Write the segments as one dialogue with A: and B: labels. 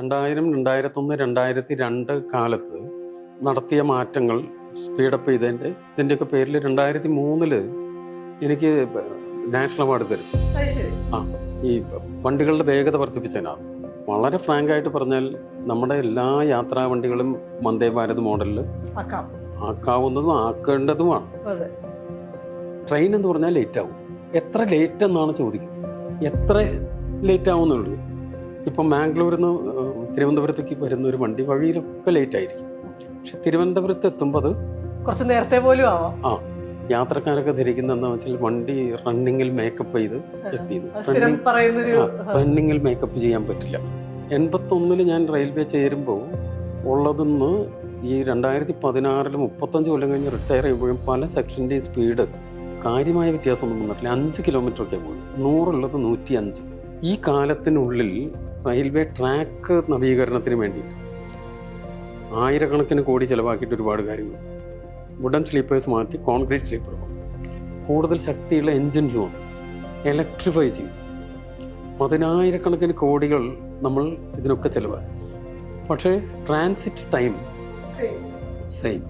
A: 2001, 2002 കാലത്ത് നടത്തിയ മാറ്റങ്ങൾ സ്പീഡപ്പ് ഇതിൻ്റെയൊക്കെ പേരിൽ 2003 എനിക്ക് നാഷണൽ അവാർഡ് തരും. ആ ഈ വണ്ടികളുടെ വേഗത വർദ്ധിപ്പിച്ചതിനാണ്. വളരെ ഫ്രാങ്ക് ആയിട്ട് പറഞ്ഞാൽ നമ്മുടെ എല്ലാ യാത്രാ വണ്ടികളും വന്ദേ ഭാരത് മോഡലിൽ ആക്കാവുന്നതും ആക്കേണ്ടതുമാണ്. ട്രെയിൻ എന്ന് പറഞ്ഞാൽ ലേറ്റ് ആവും. എത്ര ലേറ്റ് എന്നാണ് ചോദിക്കുന്നത്. എത്ര ലേറ്റ് ആവുന്നുള്ളൂ. ഇപ്പം മാംഗ്ലൂരിൽ നിന്ന് തിരുവനന്തപുരത്തേക്ക് വരുന്ന ഒരു വണ്ടി വഴിയിലൊക്കെ ലേറ്റ് ആയിരിക്കും. പക്ഷെ തിരുവനന്തപുരത്ത് എത്തുമ്പോൾ അത്
B: കുറച്ച് നേരത്തെ പോലും ആവാം.
A: യാത്രക്കാരൊക്കെ ധരിക്കുന്നതെന്ന് വെച്ചാൽ വണ്ടി റണ്ണിങ്ങിൽ മേക്കപ്പ് ചെയ്ത് എത്തിയത്. റണ്ണിങ്ങിൽ മേക്കപ്പ് ചെയ്യാൻ പറ്റില്ല. 81 ഞാൻ റെയിൽവേ ചേരുമ്പോൾ ഉള്ളതെന്ന് ഈ 2016 35 കൊല്ലം കഴിഞ്ഞ് റിട്ടയർ ചെയ്യുമ്പോഴും പല സെക്ഷൻ്റെയും സ്പീഡ് കാര്യമായ വ്യത്യാസമൊന്നും വന്നിട്ടില്ല. 5 കിലോമീറ്ററൊക്കെ പോയി. 100 ഉള്ളത് 105. ഈ കാലത്തിനുള്ളിൽ റെയിൽവേ ട്രാക്ക് നവീകരണത്തിന് വേണ്ടിയിട്ട് ആയിരക്കണക്കിന് കോടി ചിലവാക്കിയിട്ട് ഒരുപാട് കാര്യങ്ങൾ. വുഡൻ സ്ലീപ്പേഴ്സ് മാറ്റി കോൺക്രീറ്റ് സ്ലീപ്പർ, കൂടുതൽ ശക്തിയുള്ള എൻജിൻസ് വന്നു, ഇലക്ട്രിഫൈ ചെയ്തു. 10,000 കോടികൾ നമ്മൾ ഇതിനൊക്കെ ചിലവായി. പക്ഷേ ട്രാൻസിറ്റ് ടൈം സെയിം.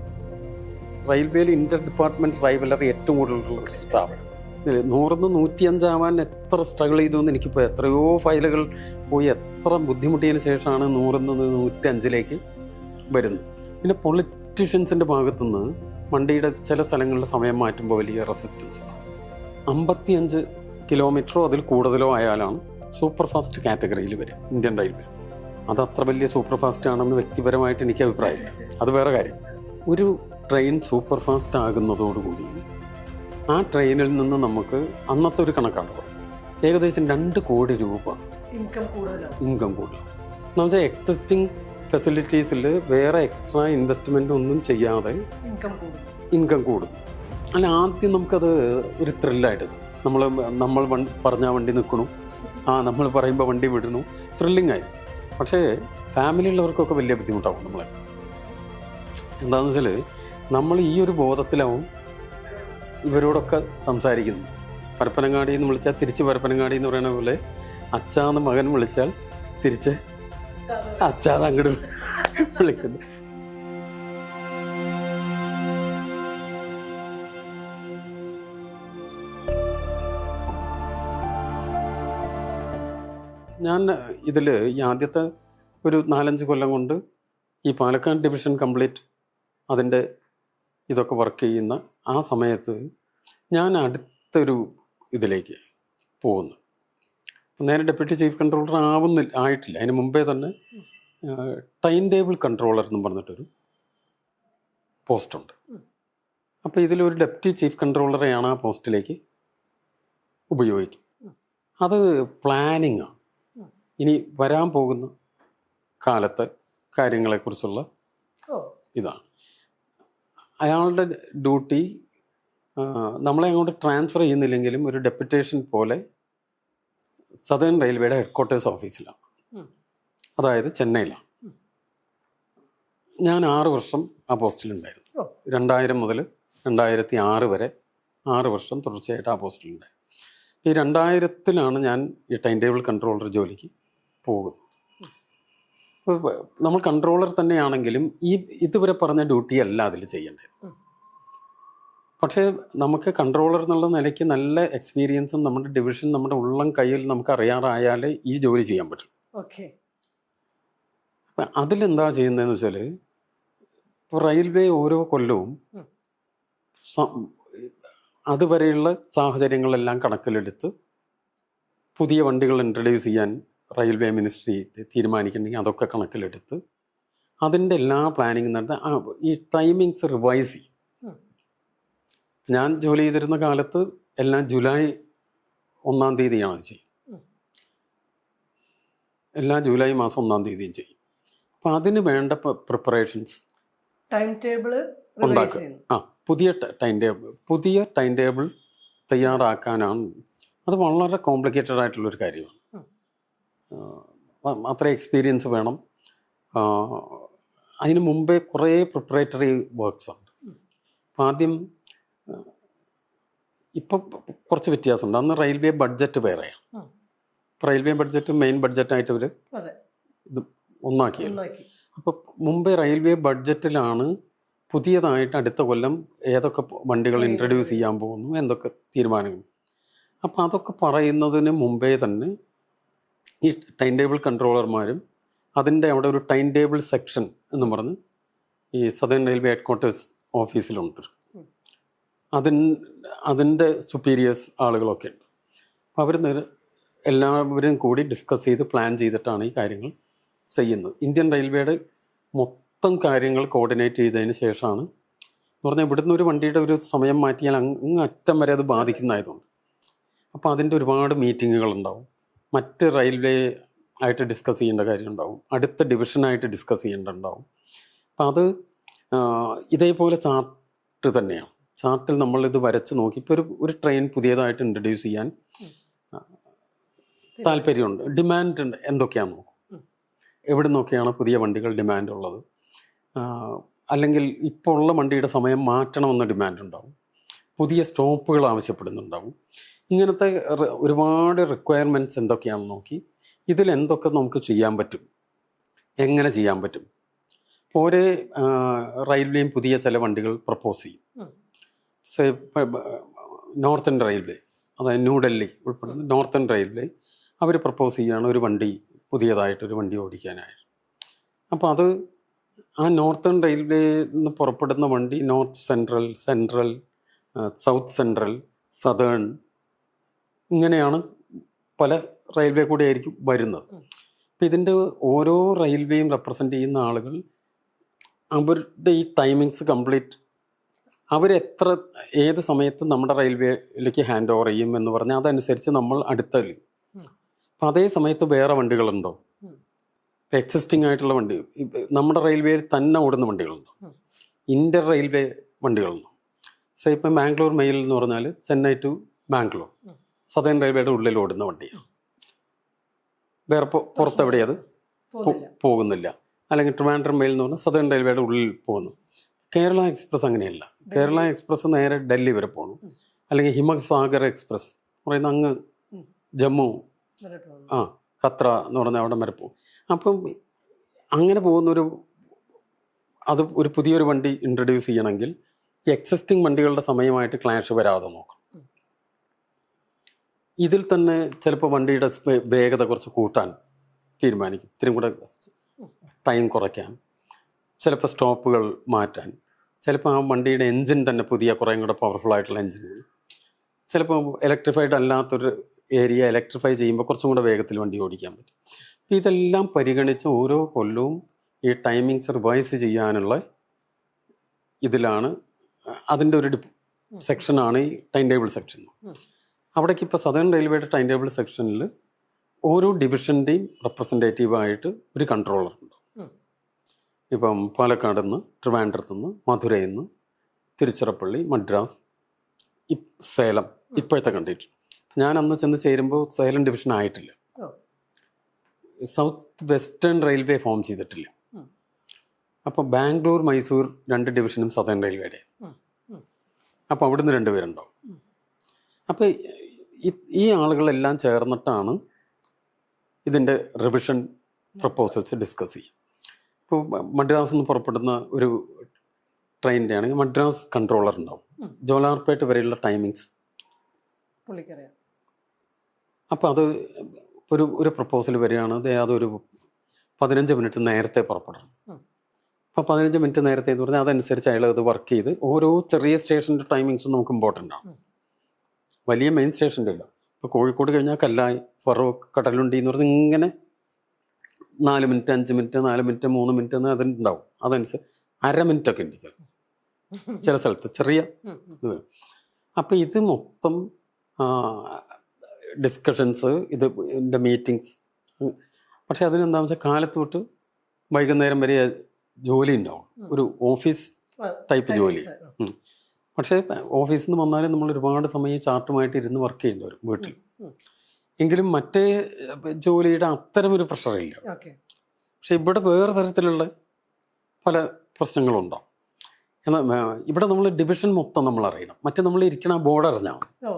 A: റെയിൽവേയിൽ ഇന്റർ ഡിപ്പാർട്ട്മെന്റ് റൈവലറി ഏറ്റവും കൂടുതലുള്ള സ്ഥാപനം. 100 105 ആവാൻ എത്ര സ്ട്രഗിൾ ചെയ്തു എന്ന് എനിക്കിപ്പോൾ എത്രയോ ഫയലുകൾ പോയി എത്ര ബുദ്ധിമുട്ടിയതിന് ശേഷമാണ് 100 105 വരുന്നത്. പിന്നെ പൊളിറ്റീഷ്യൻസിൻ്റെ ഭാഗത്തുനിന്ന് വണ്ടിയുടെ ചില സ്ഥലങ്ങളിൽ സമയം മാറ്റുമ്പോൾ വലിയ റെസിസ്റ്റൻസ്. 55 കിലോമീറ്ററോ അതിൽ കൂടുതലോ ആയാലാണ് സൂപ്പർ ഫാസ്റ്റ് കാറ്റഗറിയിൽ വരും ഇന്ത്യൻ റെയിൽവേ. അത് അത്ര വലിയ സൂപ്പർ ഫാസ്റ്റ് ആണെന്ന് വ്യക്തിപരമായിട്ട് എനിക്ക് അഭിപ്രായമില്ല. അത് വേറെ കാര്യം. ഒരു ട്രെയിൻ സൂപ്പർ ഫാസ്റ്റ് ആകുന്നതോടുകൂടി ആ ട്രെയിനിൽ നിന്ന് നമുക്ക് അന്നത്തെ ഒരു കണക്കാണ് ഏകദേശം 2 കോടി രൂപ ഇൻകം കൂടുതൽ. എന്നുവെച്ചാൽ എക്സിസ്റ്റിംഗ് ഫെസിലിറ്റീസിൽ വേറെ എക്സ്ട്രാ ഇൻവെസ്റ്റ്മെൻ്റ് ഒന്നും ചെയ്യാതെ ഇൻകം കൂടും. അല്ല, ആദ്യം നമുക്കത് ഒരു ത്രില്ലായിട്ട് നമ്മൾ പറഞ്ഞ വണ്ടി നിൽക്കണു, നമ്മൾ പറയുമ്പോൾ വണ്ടി വിടണു, ത്രില്ലിംഗ് ആയി. പക്ഷേ ഫാമിലിയുള്ളവർക്കൊക്കെ വലിയ ബുദ്ധിമുട്ടാവും. നമ്മളെ എന്താണെന്ന് വെച്ചാൽ നമ്മൾ ഈ ഒരു ബോധത്തിലാവും ഇവരോടൊക്കെ സംസാരിക്കുന്നു. പരപ്പനങ്ങാടി എന്ന് വിളിച്ചാൽ തിരിച്ച് പരപ്പനങ്ങാടി എന്ന് പറയുന്ന പോലെ അച്ഛാന്ന് മകൻ വിളിച്ചാൽ തിരിച്ച് അച്ഛാന്ന് അങ്ങോട്ട് വിളിക്കുന്നു. ഞാൻ ഇതിൽ ഈ ആദ്യത്തെ ഒരു 4-5 കൊല്ലം കൊണ്ട് ഈ പാലക്കാട് ഡിവിഷൻ കംപ്ലീറ്റ് അതിൻ്റെ ഇതൊക്കെ വർക്ക് ചെയ്യുന്ന ആ സമയത്ത് ഞാൻ അടുത്തൊരു ഇതിലേക്ക് പോകുന്നു. നേരെ ഡെപ്യൂട്ടി ചീഫ് കൺട്രോളർ ആയിട്ടില്ല. അതിന് മുമ്പേ തന്നെ ടൈം ടേബിൾ കൺട്രോളർ എന്നും പറഞ്ഞിട്ടൊരു പോസ്റ്റുണ്ട്. അപ്പോൾ ഇതിലൊരു ഡെപ്യൂട്ടി ചീഫ് കൺട്രോളറെയാണ് ആ പോസ്റ്റിലേക്ക് ഉപയോഗിക്കും. അത് പ്ലാനിങ്ങാണ്. ഇനി വരാൻ പോകുന്ന കാലത്തെ കാര്യങ്ങളെക്കുറിച്ചുള്ള ഇതാണ്. അയാളുടെ ഡ്യൂട്ടി നമ്മളെ അങ്ങോട്ട് ട്രാൻസ്ഫർ ചെയ്യുന്നില്ലെങ്കിലും ഒരു ഡെപ്യൂട്ടേഷൻ പോലെ സദേൺ റെയിൽവേയുടെ ഹെഡ്ക്വാർട്ടേഴ്സ് ഓഫീസിലാണ്, അതായത് ചെന്നൈയിലാണ്. ഞാൻ 6 വർഷം ആ പോസ്റ്റിലുണ്ടായിരുന്നു. 2000 മുതൽ 2006 വരെ 6 വർഷം തുടർച്ചയായിട്ട് ആ പോസ്റ്റിലുണ്ടായി. ഈ 2000 ഞാൻ ഈ ടൈം ടേബിൾ കൺട്രോളർ ജോലിക്ക് പോകുന്നു. നമ്മൾ കൺട്രോളർ തന്നെയാണെങ്കിലും ഇതുവരെ പറഞ്ഞ ഡ്യൂട്ടി അല്ല അതിൽ ചെയ്യേണ്ടത്. പക്ഷേ നമുക്ക് കൺട്രോളർ എന്നുള്ള നിലയ്ക്ക് നല്ല എക്സ്പീരിയൻസും നമ്മുടെ ഡിവിഷൻ നമ്മുടെ ഉള്ളം കയ്യിൽ നമുക്ക് അറിയാറായാലേ ഈ ജോലി ചെയ്യാൻ പറ്റും. അപ്പം അതിലെന്താ ചെയ്യുന്നതെന്ന് വെച്ചാൽ റെയിൽവേ ഓരോ കൊല്ലവും അതുവരെയുള്ള സാഹചര്യങ്ങളെല്ലാം കണക്കിലെടുത്ത് പുതിയ വണ്ടികൾ ഇൻട്രൊഡ്യൂസ് ചെയ്യാൻ റെയിൽവേ മിനിസ്ട്രി തീരുമാനിക്കുന്നുണ്ടെങ്കിൽ അതൊക്കെ കണക്കിലെടുത്ത് അതിൻ്റെ എല്ലാ പ്ലാനിങ് നടത്തി ഈ ടൈമിങ്സ് റിവൈസ് ചെയ്യും. ഞാൻ ജോലി ചെയ്തിരുന്ന കാലത്ത് എല്ലാം ജൂലൈ 1-ാം തീയതിയാണ് ചെയ്യും. എല്ലാ ജൂലൈ മാസം 1-ാം തീയതിയും ചെയ്യും. അപ്പം അതിന് വേണ്ട പ്രിപ്പറേഷൻസ്
B: ടൈം ടേബിൾ
A: ഉണ്ടാക്കുക. പുതിയ ടൈം ടേബിൾ തയ്യാറാക്കാനാണ്. അത് വളരെ കോംപ്ലിക്കേറ്റഡ് ആയിട്ടുള്ളൊരു കാര്യമാണ്. അത്ര എക്സ്പീരിയൻസ് വേണം. അതിന് മുമ്പേ കുറേ പ്രിപ്പറേറ്ററി വർക്ക്സ് ഉണ്ട്. അപ്പം ആദ്യം ഇപ്പം കുറച്ച് വ്യത്യാസമുണ്ട്. അന്ന് റെയിൽവേ ബഡ്ജറ്റ് വേറെയാണ്. റെയിൽവേ ബഡ്ജറ്റ് മെയിൻ ബഡ്ജറ്റായിട്ട് ഇവർ ഇത് ഒന്നാക്കിയത്.
B: ഒന്നാക്കി.
A: അപ്പോൾ മുംബൈ റെയിൽവേ ബഡ്ജറ്റിലാണ് പുതിയതായിട്ട് അടുത്ത കൊല്ലം ഏതൊക്കെ വണ്ടികൾ ഇൻട്രൊഡ്യൂസ് ചെയ്യാൻ പോകുന്നു, എന്തൊക്കെ തീരുമാനങ്ങൾ. അപ്പോൾ അതൊക്കെ പറയുന്നതിന് മുമ്പേ തന്നെ ഈ ടൈം ടേബിൾ കൺട്രോളർമാരും അതിൻ്റെ അവിടെ ഒരു ടൈം ടേബിൾ സെക്ഷൻ എന്ന് പറഞ്ഞ് ഈ സദേൺ റെയിൽവേ ഹെഡ് ക്വാർട്ടേഴ്സ് ഓഫീസിലുണ്ട്. അതിൻ്റെ സുപ്പീരിയേഴ്സ് ആളുകളൊക്കെ ഉണ്ട്. അപ്പോൾ അവർ എല്ലാവരും കൂടി ഡിസ്കസ് ചെയ്ത് പ്ലാൻ ചെയ്തിട്ടാണ് ഈ കാര്യങ്ങൾ ചെയ്യുന്നത്. ഇന്ത്യൻ റെയിൽവേയുടെ മൊത്തം കാര്യങ്ങൾ കോർഡിനേറ്റ് ചെയ്തതിന് ശേഷമാണ് എന്ന് പറഞ്ഞാൽ ഇവിടുന്ന് ഒരു വണ്ടിയുടെ ഒരു സമയം മാറ്റിയാൽ അങ്ങ് അറ്റം വരെ അത് ബാധിക്കുന്നതായതുകൊണ്ട്. അപ്പോൾ അതിൻ്റെ ഒരുപാട് മീറ്റിങ്ങുകൾ ഉണ്ടാവും, മറ്റ് റെയിൽവേ ആയിട്ട് ഡിസ്കസ് ചെയ്യേണ്ട കാര്യം ഉണ്ടാവും, അടുത്ത ഡിവിഷനായിട്ട് ഡിസ്കസ് ചെയ്യേണ്ടതുണ്ടാവും. അപ്പം അത് ഇതേപോലെ ചാർട്ട് തന്നെയാണ്. ചാർട്ടിൽ നമ്മളിത് വരച്ച് നോക്കി ഇപ്പോൾ ഒരു ട്രെയിൻ പുതിയതായിട്ട് ഇൻട്രൊഡ്യൂസ് ചെയ്യാൻ താല്പര്യമുണ്ട്, ഡിമാൻഡ് എന്തൊക്കെയാണെന്ന് നോക്കും, എവിടെ നിന്നൊക്കെയാണ് പുതിയ വണ്ടികൾ ഡിമാൻഡ് ഉള്ളത്, അല്ലെങ്കിൽ ഇപ്പോൾ ഉള്ള വണ്ടിയുടെ സമയം മാറ്റണമെന്ന ഡിമാൻഡ് ഉണ്ടാവും, പുതിയ സ്റ്റോപ്പുകൾ ആവശ്യപ്പെടുന്നുണ്ടാവും. ഇങ്ങനത്തെ ഒരുപാട് റിക്വയർമെൻറ്റ്സ് എന്തൊക്കെയാണെന്ന് നോക്കി ഇതിൽ എന്തൊക്കെ നമുക്ക് ചെയ്യാൻ പറ്റും, എങ്ങനെ ചെയ്യാൻ പറ്റും. ഓരോ റെയിൽവേയും പുതിയ ചില വണ്ടികൾ പ്രപ്പോസ് ചെയ്യും. നോർത്തേൺ റെയിൽവേ, അതായത് ന്യൂഡൽഹി ഉൾപ്പെടുന്ന നോർത്തേൺ റെയിൽവേ അവർ പ്രപ്പോസ് ചെയ്യുകയാണ് ഒരു വണ്ടി പുതിയതായിട്ടൊരു വണ്ടി ഓടിക്കാനായിട്ട്. അപ്പോൾ അത് ആ നോർത്തേൺ റെയിൽവേയിൽ നിന്ന് പുറപ്പെടുന്ന വണ്ടി north central, south central, southern, ഇങ്ങനെയാണ് പല റെയിൽവേ കൂടെ ആയിരിക്കും വരുന്നത്. അപ്പം ഇതിൻ്റെ ഓരോ റെയിൽവേയും റെപ്രസെൻ്റ് ചെയ്യുന്ന ആളുകൾ അവരുടെ ഈ ടൈമിങ്സ് കംപ്ലീറ്റ് അവരെത്ര ഏത് സമയത്ത് നമ്മുടെ റെയിൽവേയിലേക്ക് ഹാൻഡ് ഓവർ ചെയ്യും എന്ന് പറഞ്ഞാൽ അതനുസരിച്ച് നമ്മൾ അടുത്തല്ലേ. അപ്പം അതേ സമയത്ത് വേറെ വണ്ടികളുണ്ടോ, ഇപ്പം എക്സിസ്റ്റിംഗ് ആയിട്ടുള്ള വണ്ടി നമ്മുടെ റെയിൽവേയിൽ തന്നെ ഓടുന്ന വണ്ടികളുണ്ടോ, ഇന്റർ റെയിൽവേ വണ്ടികളുണ്ടോ. സോ ഇപ്പം മാംഗ്ലൂർ മെയിൽ എന്ന് പറഞ്ഞാൽ ചെന്നൈ ടു മാംഗ്ലൂർ സദേൺ റെയിൽവേയുടെ ഉള്ളിൽ ഓടുന്ന വണ്ടിയാണ്. വേറെ പുറത്തെവിടെ അത് പോകുന്നില്ല. അല്ലെങ്കിൽ ട്രിവാൻഡ്രം മെയിൽ എന്ന് പറഞ്ഞാൽ സദേൺ റെയിൽവേയുടെ ഉള്ളിൽ പോകുന്നു. കേരള എക്സ്പ്രസ് അങ്ങനെയല്ല. കേരള എക്സ്പ്രസ് നേരെ ഡൽഹി വരെ പോകുന്നു. അല്ലെങ്കിൽ ഹിമസാഗർ എക്സ്പ്രസ് പറയുന്ന അങ്ങ് ജമ്മു ഖത്ര എന്ന് പറഞ്ഞാൽ അവിടെ വരെ പോകും. അപ്പം അങ്ങനെ പോകുന്നൊരു അത് ഒരു പുതിയൊരു വണ്ടി ഇൻട്രൊഡ്യൂസ് ചെയ്യണമെങ്കിൽ ഈ എക്സിസ്റ്റിംഗ് വണ്ടികളുടെ സമയമായിട്ട് ക്ലാഷ് വരാതെ നോക്കണം. ഇതിൽ തന്നെ ചിലപ്പോൾ വണ്ടിയുടെ വേഗത കുറച്ച് കൂട്ടാൻ തീരുമാനിക്കും, ഇത്തിരി കൂടെ ടൈം കുറയ്ക്കാൻ, ചിലപ്പോൾ സ്റ്റോപ്പുകൾ മാറ്റാൻ, ചിലപ്പോൾ ആ വണ്ടിയുടെ എൻജിൻ തന്നെ പുതിയ കുറേയും കൂടെ പവർഫുൾ ആയിട്ടുള്ള എൻജിനുകൾ, ചിലപ്പോൾ ഇലക്ട്രിഫൈഡ് അല്ലാത്തൊരു ഏരിയ ഇലക്ട്രിഫൈ ചെയ്യുമ്പോൾ കുറച്ചും കൂടെ വേഗത്തിൽ വണ്ടി ഓടിക്കാൻ പറ്റും. അപ്പോൾ ഇതെല്ലാം പരിഗണിച്ച് ഓരോ കൊല്ലവും ഈ ടൈമിങ്സ് റിവൈസ് ചെയ്യാനുള്ള ഇതിലാണ് അതിൻ്റെ ഒരു സെക്ഷനാണ് ഈ ടൈം ടേബിൾ സെക്ഷൻ. അവിടേക്ക് ഇപ്പോൾ സദേൺ റെയിൽവേയുടെ ടൈം ടേബിൾ സെക്ഷനിൽ ഓരോ ഡിവിഷൻ്റെയും റെപ്രസെൻറ്റേറ്റീവായിട്ട് ഒരു കൺട്രോളർ ഉണ്ട്. ഇപ്പം പാലക്കാട് നിന്ന്, ട്രിവാൻഡ്രത്ത് നിന്ന്, മധുരയിൽ നിന്ന്, തിരുച്ചിറപ്പള്ളി, മദ്രാസ്, സേലം ഇപ്പോഴത്തെ കണ്ടിട്ട്. ഞാൻ അന്ന് ചെന്ന് ചേരുമ്പോൾ സേലം ഡിവിഷൻ ആയിട്ടില്ല, സൗത്ത് വെസ്റ്റേൺ റെയിൽവേ ഫോം ചെയ്തിട്ടില്ല. അപ്പോൾ ബാംഗ്ലൂർ, മൈസൂർ 2 ഡിവിഷനും സദേൺ റെയിൽവേയുടെ. അപ്പോൾ അവിടുന്ന് 2 പേരുണ്ടാവും. അപ്പോൾ ഈ ആളുകളെല്ലാം ചേർന്നിട്ടാണ് ഇതിൻ്റെ റിവിഷൻ പ്രപ്പോസൽസ് ഡിസ്കസ് ചെയ്യും. ഇപ്പോൾ മദ്രാസിൽ നിന്ന് പുറപ്പെടുന്ന ഒരു ട്രെയിനിൻ്റെ ആണെങ്കിൽ മദ്രാസ് കൺട്രോളർ ഉണ്ടാവും, ജോലാർപേട്ട് വരെയുള്ള ടൈമിങ്സ്
B: പുള്ളിക്കറിയാം.
A: അപ്പോൾ അത് ഒരു പ്രപ്പോസൽ വരികയാണ്, അതൊരു 15 മിനിറ്റ് നേരത്തെ പുറപ്പെടണം. അപ്പോൾ 15 മിനിറ്റ് നേരത്തെ എന്ന് പറഞ്ഞാൽ അതനുസരിച്ച് അയാൾ അത് വർക്ക് ചെയ്ത് ഓരോ ചെറിയ സ്റ്റേഷൻ്റെ ടൈമിങ്സും നമുക്ക് ഇമ്പോർട്ടൻ്റ് ആണ്. വലിയ മെയിൻ സ്റ്റേഷൻ്റെ ഇല്ല. ഇപ്പോൾ കോഴിക്കോട് കഴിഞ്ഞാൽ കല്ലായി, ഫറൂഖ്, കടലുണ്ടി എന്ന് പറഞ്ഞാൽ ഇങ്ങനെ 4 മിനിറ്റ്, 5 മിനിറ്റ്, 4 മിനിറ്റ്, 3 മിനിറ്റ് എന്ന് അതിനുണ്ടാവും. അതനുസരിച്ച് അര മിനിറ്റൊക്കെ ഉണ്ട് ചില സ്ഥലത്ത്, ചെറിയ ഇത് വരും. അപ്പോൾ ഇത് മൊത്തം ഡിസ്കഷൻസ്, ഇതിൻ്റെ മീറ്റിങ്സ്. പക്ഷെ അതിനെന്താണെന്ന് വെച്ചാൽ കാലത്ത് തൊട്ട് വൈകുന്നേരം വരെ ജോലി ഉണ്ടാവും, ഒരു ഓഫീസ് ടൈപ്പ് ജോലി. പക്ഷേ ഓഫീസിൽ നിന്ന് വന്നാലും നമ്മൾ ഒരുപാട് സമയം ചാർട്ടുമായിട്ട് ഇരുന്ന് വർക്ക് ചെയ്യേണ്ടി വരും വീട്ടിൽ. എങ്കിലും മറ്റേ ജോലിയുടെ അത്തരമൊരു പ്രഷറില്ല. പക്ഷെ ഇവിടെ വേറെ തരത്തിലുള്ള പല പ്രശ്നങ്ങളുണ്ടാവും. എന്നാൽ ഇവിടെ നമ്മൾ ഡിവിഷൻ മൊത്തം നമ്മൾ അറിയണം. മറ്റേ നമ്മൾ ഇരിക്കണ ബോർഡ് അറിഞ്ഞാൽ മതി,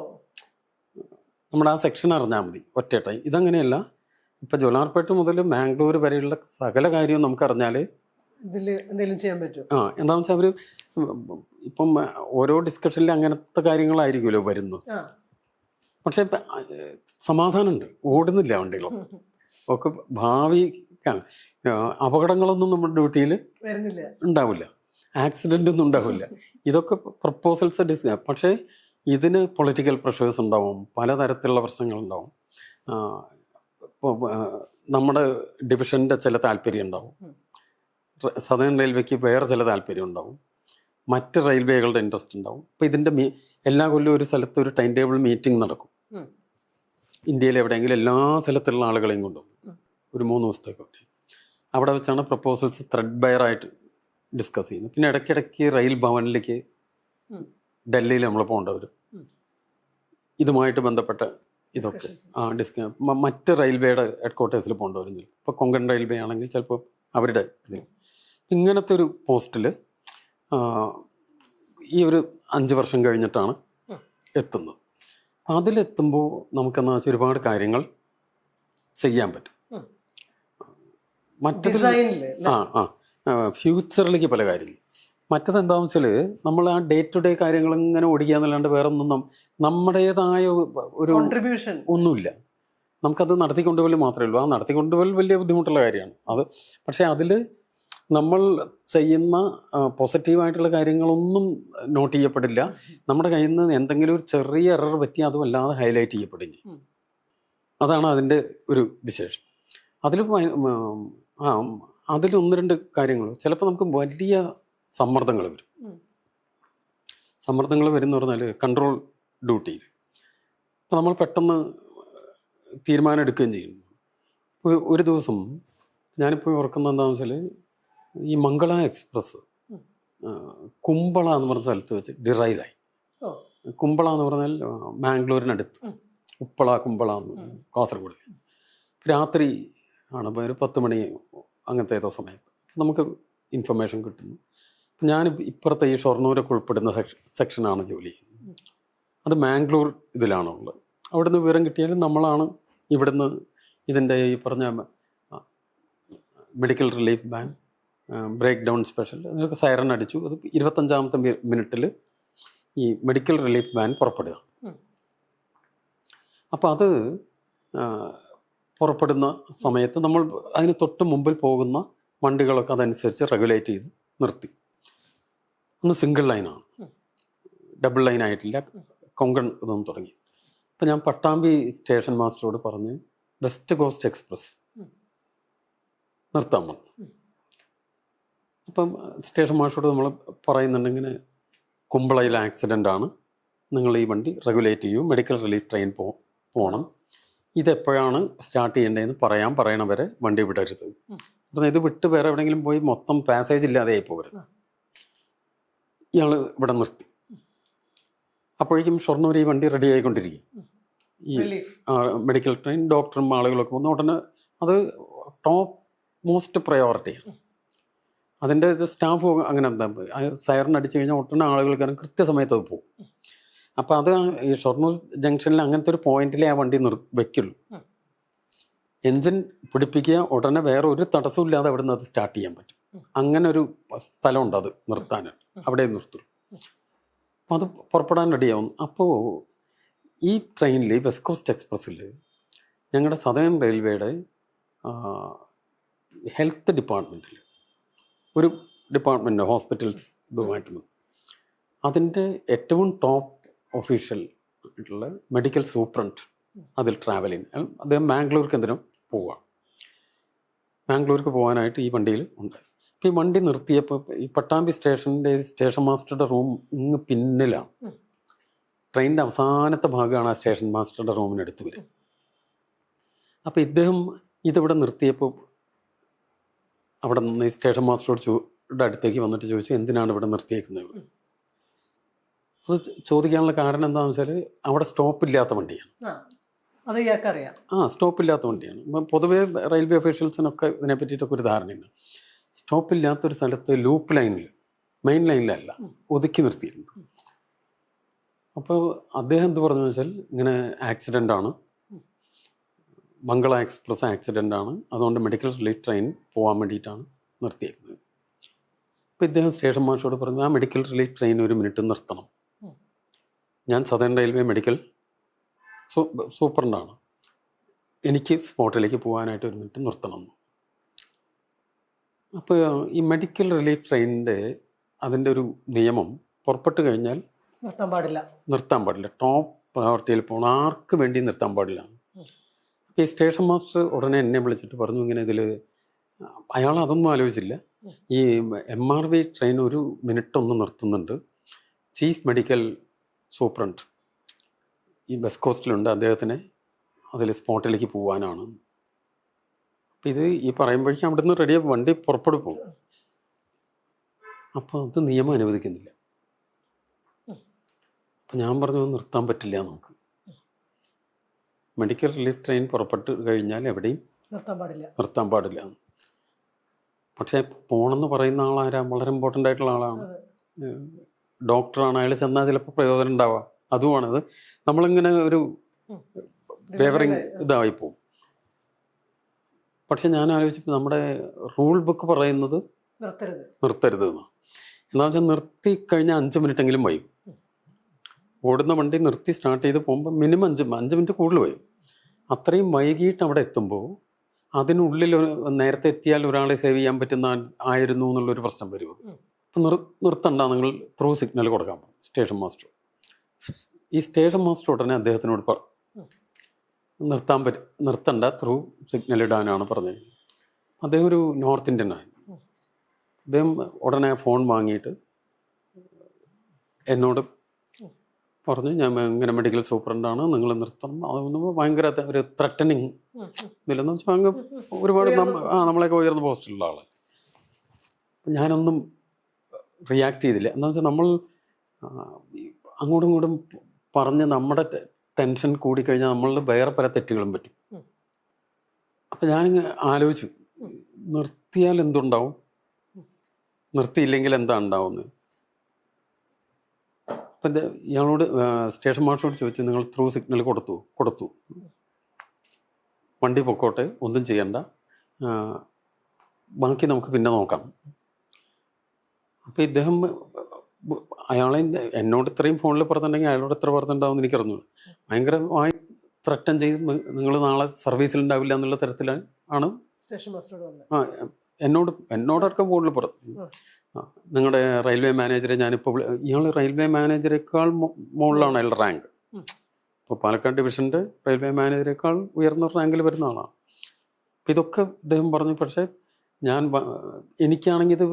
A: നമ്മുടെ ആ സെക്ഷൻ അറിഞ്ഞാൽ മതി ഒറ്റ ടൈം. ഇതങ്ങനെയല്ല, ഇപ്പം ജോലാർപേട്ട് മുതൽ മാംഗ്ലൂർ വരെയുള്ള സകല കാര്യവും നമുക്കറിഞ്ഞാൽ
B: ഇതിൽ എന്തെങ്കിലും ചെയ്യാൻ പറ്റും.
A: എന്താണെന്ന് വെച്ചാൽ അവർ ഇപ്പം ഓരോ ഡിസ്കഷനിൽ അങ്ങനത്തെ കാര്യങ്ങളായിരിക്കുമല്ലോ വരുന്നത്. പക്ഷേ സമാധാനമുണ്ട്, ഓടുന്നില്ല വണ്ടികളും ഒക്കെ. ഭാവി അപകടങ്ങളൊന്നും നമ്മുടെ ഡ്യൂട്ടിയിൽ ഉണ്ടാവില്ല, ആക്സിഡൻ്റ് ഒന്നും ഉണ്ടാവില്ല. ഇതൊക്കെ പ്രപ്പോസൽസ് പക്ഷേ ഇതിന് പൊളിറ്റിക്കൽ പ്രഷേഴ്സ് ഉണ്ടാവും, പലതരത്തിലുള്ള പ്രശ്നങ്ങളുണ്ടാവും. ഇപ്പോൾ നമ്മുടെ ഡിവിഷൻ്റെ ചില താല്പര്യം ഉണ്ടാവും, സദേൺ റെയിൽവേക്ക് വേറെ ചില താല്പര്യം ഉണ്ടാവും, മറ്റ് റെയിൽവേകളുടെ ഇൻട്രസ്റ്റ് ഉണ്ടാവും. അപ്പോൾ ഇതിൻ്റെ എല്ലാ കൊല്ലവും ഒരു സ്ഥലത്ത് ഒരു ടൈം ടേബിൾ മീറ്റിംഗ് നടക്കും. ഇന്ത്യയിൽ എവിടെയെങ്കിലും എല്ലാ സ്ഥലത്തുള്ള ആളുകളെയും കൊണ്ടുപോകും ഒരു 3 ദിവസത്തേക്കൊക്കെ. അവിടെ വെച്ചാണ് പ്രപ്പോസൽസ് ത്രെഡ് ബയറായിട്ട് ഡിസ്കസ് ചെയ്യുന്നത്. പിന്നെ ഇടയ്ക്കിടയ്ക്ക് റെയിൽ ഭവനിലേക്ക് ഡൽഹിയിൽ നമ്മൾ പോകേണ്ട വരും. ഇതുമായിട്ട് ബന്ധപ്പെട്ട ഇതൊക്കെ മറ്റ് റെയിൽവേയുടെ ഹെഡ് ക്വാർട്ടേഴ്സിൽ പോകേണ്ടി വരും. ഇപ്പോൾ കൊങ്കൺ റെയിൽവേ ആണെങ്കിൽ ചിലപ്പോൾ അവരുടെ ഇതിൽ ഇങ്ങനത്തെ ഒരു പോസ്റ്റിൽ ഈ ഒരു 5 വർഷം കഴിഞ്ഞിട്ടാണ് എത്തുന്നത്. അതിലെത്തുമ്പോൾ നമുക്കെന്താ വെച്ചാൽ ഒരുപാട് കാര്യങ്ങൾ ചെയ്യാൻ പറ്റും. മറ്റത് ഫ്യൂച്ചറിലേക്ക് പല കാര്യങ്ങൾ. മറ്റത് എന്താണെന്ന് വെച്ചാൽ നമ്മൾ ആ ഡേ ടു ഡേ കാര്യങ്ങൾ ഇങ്ങനെ ഓടിക്കുക എന്നല്ലാണ്ട് വേറെ ഒന്നും നമ്മുടേതായ ഒരു
B: കോൺട്രിബ്യൂഷൻ ഒന്നുമില്ല.
A: നമുക്കത് നടത്തിക്കൊണ്ടുപോകൽ മാത്രമേ ഉള്ളൂ. ആ നടത്തിക്കൊണ്ടുപോകൽ വലിയ ബുദ്ധിമുട്ടുള്ള കാര്യമാണ് അത്. പക്ഷേ അതിൽ നമ്മൾ ചെയ്യുന്ന പോസിറ്റീവായിട്ടുള്ള കാര്യങ്ങളൊന്നും നോട്ട് ചെയ്യപ്പെടില്ല. നമ്മുടെ കയ്യിൽ നിന്ന് എന്തെങ്കിലും ഒരു ചെറിയ എറർ പറ്റി അതും അല്ലാതെ ഹൈലൈറ്റ് ചെയ്യപ്പെടില്ല. അതാണ് അതിൻ്റെ ഒരു വിശേഷം. അതിൽ 1-2 കാര്യങ്ങൾ ചിലപ്പോൾ നമുക്ക് വലിയ സമ്മർദ്ദങ്ങൾ വരും. സമ്മർദ്ദങ്ങൾ വരുമെന്ന് പറഞ്ഞാൽ കൺട്രോൾ ഡ്യൂട്ടിയിൽ ഇപ്പോൾ നമ്മൾ പെട്ടെന്ന് തീരുമാനം എടുക്കുകയും ചെയ്യുന്നു. ഒരു ദിവസം ഞാനിപ്പോൾ ഓർക്കുന്നത് എന്താണെന്ന് വെച്ചാൽ ഈ മംഗള എക്സ്പ്രസ് കുമ്പള എന്ന് പറഞ്ഞ സ്ഥലത്ത് വെച്ച് ഡിറൈലായി. കുമ്പള എന്ന് പറഞ്ഞാൽ മാംഗ്ലൂരിനടുത്ത്, ഉപ്പള കുമ്പള എന്ന് കാസർഗോഡ്. രാത്രി ആണ്, ഇപ്പോൾ ഒരു 10 മണി അങ്ങനത്തെ ഏതോ സമയത്ത് നമുക്ക് ഇൻഫർമേഷൻ കിട്ടുന്നു. ഞാൻ ഇപ്പുറത്തെ ഈ ഷൊർണൂരൊക്കെ ഉൾപ്പെടുന്ന സെക്ഷനാണ് ജോലി ചെയ്യുന്നത്. അത് മാംഗ്ലൂർ ഇതിലാണുള്ളത്. അവിടുന്ന് വിവരം കിട്ടിയാലും നമ്മളാണ് ഇവിടുന്ന് ഇതിൻ്റെ ഈ പറഞ്ഞ medical relief van, break down special, അതിനൊക്കെ സൈറൺ അടിച്ചു. അത് 25ാമത്തെ മിനിറ്റിൽ ഈ മെഡിക്കൽ റിലീഫ് വാൻ പുറപ്പെടുക. അപ്പോൾ അത് പുറപ്പെടുന്ന സമയത്ത് നമ്മൾ അതിന് തൊട്ട് മുമ്പിൽ പോകുന്ന വണ്ടികളൊക്കെ അതനുസരിച്ച് റെഗുലേറ്റ് ചെയ്ത് നിർത്തി. ഒന്ന് സിംഗിൾ ലൈനാണ്, ഡബിൾ ലൈൻ ആയിട്ടില്ല. കൊങ്കൺ ഇതൊന്നും തുടങ്ങി. അപ്പം ഞാൻ പട്ടാമ്പി സ്റ്റേഷൻ മാസ്റ്ററോട് പറഞ്ഞ് വെസ്റ്റ് കോസ്റ്റ് എക്സ്പ്രസ് നിർത്താൻ പറഞ്ഞു. അപ്പം സ്റ്റേഷൻ മാസ്റ്ററോട് നമ്മൾ പറയുന്നുണ്ടെങ്കിൽ കുമ്പളയിൽ ആക്സിഡൻ്റ് ആണ്, നിങ്ങൾ ഈ വണ്ടി റെഗുലേറ്റ് ചെയ്യൂ, മെഡിക്കൽ റിലീഫ് ട്രെയിൻ പോകണം, ഇതെപ്പോഴാണ് സ്റ്റാർട്ട് ചെയ്യേണ്ടതെന്ന് പറയണവരെ വണ്ടി വിടരുത്. അപ്പം ഇത് വിട്ട് വേറെ എവിടെയെങ്കിലും പോയി മൊത്തം പാസേജ് ഇല്ലാതെ ആയി പോകരുത്. ഇയാൾ ഇവിടെ നിർത്തി. അപ്പോഴേക്കും ഷൊർണൂർ ഈ വണ്ടി റെഡി ആയിക്കൊണ്ടിരിക്കും. ഈ മെഡിക്കൽ ട്രെയിൻ, ഡോക്ടറും ആളുകളൊക്കെ വന്ന് ഉടനെ അത് ടോപ്പ് മോസ്റ്റ് പ്രയോറിറ്റിയാണ്. അതിൻ്റെ സ്റ്റാഫ് അങ്ങനെ എന്താ സൈറൺ അടിച്ചു കഴിഞ്ഞാൽ ഒട്ടുന്ന ആളുകൾക്ക് കൃത്യസമയത്ത് അത് പോകും. അപ്പോൾ അത് ഈ ഷൊർണൂർ ജംഗ്ഷനിൽ അങ്ങനത്തെ ഒരു പോയിന്റിലേ ആ വണ്ടി വെക്കുള്ളൂ. എൻജിൻ പിടിപ്പിക്കുക, ഉടനെ വേറെ ഒരു തടസ്സവും ഇല്ലാതെ അവിടെ നിന്ന് അത് സ്റ്റാർട്ട് ചെയ്യാൻ പറ്റും. അങ്ങനെ ഒരു സ്ഥലമുണ്ട് അത് നിർത്താൻ, അവിടെ നിർത്തുള്ളൂ. അപ്പോൾ അത് പുറപ്പെടാൻ റെഡിയാവും. അപ്പോൾ ഈ ട്രെയിനിൽ, വെസ്റ്റ് കോസ്റ്റ് എക്സ്പ്രസ്സിൽ, ഞങ്ങളുടെ സദേൺ റെയിൽവേയുടെ ഹെൽത്ത് ഡിപ്പാർട്ട്മെൻറ്റിൽ ഒരു ഡിപ്പാർട്ട്മെൻറ്റ്, ഹോസ്പിറ്റൽസ് ഇതുമായിട്ട്, അതിൻ്റെ ഏറ്റവും ടോപ്പ് ഒഫീഷ്യൽ ആയിട്ടുള്ള മെഡിക്കൽ സൂപ്രണ്ട് അതിൽ ട്രാവൽ ചെയ്യുന്ന അദ്ദേഹം മാംഗ്ലൂർക്ക് എന്തിനും പോവുകയാണ്. മാംഗ്ലൂർക്ക് പോകാനായിട്ട് ഈ വണ്ടിയിൽ ഉണ്ട്. അപ്പോൾ ഈ വണ്ടി നിർത്തിയപ്പോൾ ഈ പട്ടാമ്പി സ്റ്റേഷൻ്റെ സ്റ്റേഷൻ മാസ്റ്ററുടെ റൂം ഇങ്ങ് പിന്നിലാണ്. ട്രെയിനിൻ്റെ അവസാനത്തെ ഭാഗമാണ് ആ സ്റ്റേഷൻ മാസ്റ്ററുടെ റൂമിനടുത്ത് വരും. അപ്പോൾ ഇദ്ദേഹം ഇതിവിടെ നിർത്തിയപ്പോൾ അവിടെ നിന്ന് ഈ സ്റ്റേഷൻ മാസ്റ്ററുടെ അടുത്തേക്ക് വന്നിട്ട് ചോദിച്ചു, എന്തിനാണ് ഇവിടെ നിർത്തിയേക്കുന്നത്? അത് ചോദിക്കാനുള്ള കാരണം എന്താണെന്ന് വെച്ചാൽ അവിടെ സ്റ്റോപ്പില്ലാത്ത വണ്ടിയാണ്. സ്റ്റോപ്പില്ലാത്ത വണ്ടിയാണ്. പൊതുവേ റെയിൽവേ ഒഫീഷ്യൽസിനൊക്കെ ഇതിനെ പറ്റിയിട്ടൊക്കെ ഒരു ധാരണയുണ്ട്. സ്റ്റോപ്പില്ലാത്തൊരു സ്ഥലത്ത് ലൂപ്പ് ലൈനിൽ, മെയിൻ ലൈനിലല്ല, ഒതുക്കി നിർത്തിയിട്ടുണ്ട്. അപ്പോൾ അദ്ദേഹം എന്ത് പറഞ്ഞു വെച്ചാൽ, ഇങ്ങനെ ആക്സിഡൻ്റ് ആണ്, മംഗള എക്സ്പ്രസ് ആക്സിഡൻ്റ് ആണ്, അതുകൊണ്ട് മെഡിക്കൽ റിലീഫ് ട്രെയിൻ പോകാൻ വേണ്ടിയിട്ടാണ് നിർത്തിയേക്കുന്നത്. അപ്പോൾ ഇദ്ദേഹം സ്റ്റേഷൻ മാസ്റ്ററോട് പറഞ്ഞു, ആ മെഡിക്കൽ റിലീഫ് ട്രെയിൻ 1 മിനിറ്റ് നിർത്തണം. ഞാൻ സദേൺ റെയിൽവേ മെഡിക്കൽ സൂപ്രണ്ടാണ്, എനിക്ക് സ്പോട്ടിലേക്ക് പോകാനായിട്ട് 1 മിനിറ്റ് നിർത്തണം. അപ്പോൾ ഈ മെഡിക്കൽ റിലീഫ് ട്രെയിനിൻ്റെ അതിൻ്റെ ഒരു നിയമം, പുറപ്പെട്ട് കഴിഞ്ഞാൽ നിർത്താൻ പാടില്ല. ടോപ്പ് പ്രയോറിറ്റിയിൽ പോകണം, ആർക്ക് വേണ്ടി നിർത്താൻ പാടില്ല. അപ്പോൾ ഈ സ്റ്റേഷൻ മാസ്റ്റർ ഉടനെ എന്നെ വിളിച്ചിട്ട് പറഞ്ഞു, ഇങ്ങനെ ഇതിൽ അയാൾ അതൊന്നും ആലോചിച്ചില്ല, ഈ MRV ട്രെയിൻ 1 മിനിറ്റ് ഒന്ന് നിർത്തുന്നുണ്ട്, ചീഫ് മെഡിക്കൽ സൂപ്രണ്ട് ഈ വെസ്റ്റ് കോസ്റ്റിലുണ്ട്, അദ്ദേഹത്തിന് അതിൽ സ്പോട്ടിലേക്ക് പോകാനാണ്. അപ്പം ഇത് ഈ പറയുമ്പോഴേക്കും അവിടെ നിന്ന് റെഡിയായി വണ്ടി പുറപ്പെടും പോകും. അപ്പോൾ അത് നിയമം അനുവദിക്കുന്നില്ല. അപ്പം ഞാൻ പറഞ്ഞു, നിർത്താൻ പറ്റില്ല, നമുക്ക് മെഡിക്കൽ റിലീഫ് ട്രെയിൻ പുറപ്പെട്ട് കഴിഞ്ഞാൽ എവിടെയും നിർത്താൻ പാടില്ല. പക്ഷേ പോകണമെന്ന് പറയുന്ന ആളാരാ, വളരെ ഇമ്പോർട്ടൻ്റ് ആയിട്ടുള്ള ആളാണ്, ഡോക്ടറാണ്. അയാൾ ചെന്നാൽ ചിലപ്പോൾ പ്രയോജനം ഉണ്ടാവാം. അതുമാണത്, നമ്മളിങ്ങനെ ഒരു ഫേവറിങ് ഇതായിപ്പോവും. പക്ഷെ ഞാൻ ആലോചിച്ചപ്പോൾ നമ്മുടെ റൂൾ ബുക്ക് പറയുന്നത് നിർത്തരുത് എന്നാണ്. എന്താ വെച്ചാൽ നിർത്തി കഴിഞ്ഞാൽ 5 മിനിറ്റെങ്കിലും വൈകും. ഓടുന്ന വണ്ടി നിർത്തി സ്റ്റാർട്ട് ചെയ്ത് പോകുമ്പോൾ മിനിമം 5 മിനിറ്റ് കൂടുതൽ വൈകും. അത്രയും വൈകിട്ട് അവിടെ എത്തുമ്പോൾ അതിനുള്ളിൽ നേരത്തെ എത്തിയാൽ ഒരാളെ സേവ് ചെയ്യാൻ പറ്റുന്ന ആയിരുന്നു എന്നുള്ളൊരു പ്രശ്നം വരും. അപ്പം നിർത്തണ്ട, നിങ്ങൾ ത്രൂ സിഗ്നൽ കൊടുക്കാൻ പോകും സ്റ്റേഷൻ മാസ്റ്റർ. ഈ സ്റ്റേഷൻ മാസ്റ്റർ ഉടനെ അദ്ദേഹത്തിനോട് നിർത്തണ്ട, ത്രൂ സിഗ്നൽ ഇടാനാണ് പറഞ്ഞത്. അദ്ദേഹം ഒരു നോർത്ത് ഇന്ത്യൻ ആണ്. അദ്ദേഹം ഉടനെ ഫോൺ വാങ്ങിയിട്ട് എന്നോട് പറഞ്ഞു, ഞാൻ ഇങ്ങനെ മെഡിക്കൽ സൂപ്രണ്ടാണ്, നിങ്ങൾ നിർത്തണം. അതൊന്നും ഭയങ്കര ഒരു ത്രട്ടനിങ് ഇതിലെന്ന് വെച്ചാൽ അങ്ങ് ഒരുപാട് നമ്മളെയൊക്കെ ഉയർന്ന പോസ്റ്റിലുള്ള ആൾ. ഞാനൊന്നും റിയാക്ട് ചെയ്തില്ല. എന്താ വെച്ചാൽ നമ്മൾ അങ്ങോട്ടും ഇങ്ങോട്ടും പറഞ്ഞ് നമ്മുടെ ടെൻഷൻ കൂടിക്കഴിഞ്ഞാൽ നമ്മളുടെ വേറെ പല തെറ്റുകളും പറ്റും. അപ്പം ഞാനിങ്ങ് ആലോചിച്ചു, നിർത്തിയാൽ എന്തുണ്ടാവും, നിർത്തിയില്ലെങ്കിൽ എന്താ ഉണ്ടാവുന്നത്. അപ്പം ഇയാളോട് സ്റ്റേഷൻ മാസ്റ്ററോട് ചോദിച്ചു, നിങ്ങൾ ത്രൂ സിഗ്നൽ കൊടുത്തു, വണ്ടി പൊക്കോട്ടെ, ഒന്നും ചെയ്യണ്ട, ബാക്കി നമുക്ക് പിന്നെ നോക്കാം. അപ്പം ഇദ്ദേഹം അയാളെ എന്നോട് ഇത്രയും ഫോണിൽ പറഞ്ഞിട്ടുണ്ടെങ്കിൽ അയാളോട് എത്ര പറഞ്ഞിട്ടുണ്ടാവും എനിക്കറിഞ്ഞു. ഭയങ്കരമായി ത്രട്ടൻ ചെയ്ത്, നിങ്ങൾ നാളെ സർവീസിലുണ്ടാവില്ല എന്നുള്ള തരത്തിലാണ് എന്നോടൊക്കെ ഫോണിൽ പറഞ്ഞു. നിങ്ങളുടെ റെയിൽവേ മാനേജറെ ഞാനിപ്പോൾ ഇയാൾ റെയിൽവേ മാനേജറേക്കാൾ മുകളിലാണ് അയാളുടെ റാങ്ക്. ഇപ്പോൾ പാലക്കാട് ഡിവിഷൻ്റെ റെയിൽവേ മാനേജറേക്കാൾ ഉയർന്ന റാങ്കിൽ വരുന്ന ആളാണ്. അപ്പം ഇതൊക്കെ ഇദ്ദേഹം പറഞ്ഞു. പക്ഷേ എനിക്കാണെങ്കിൽ ഇത്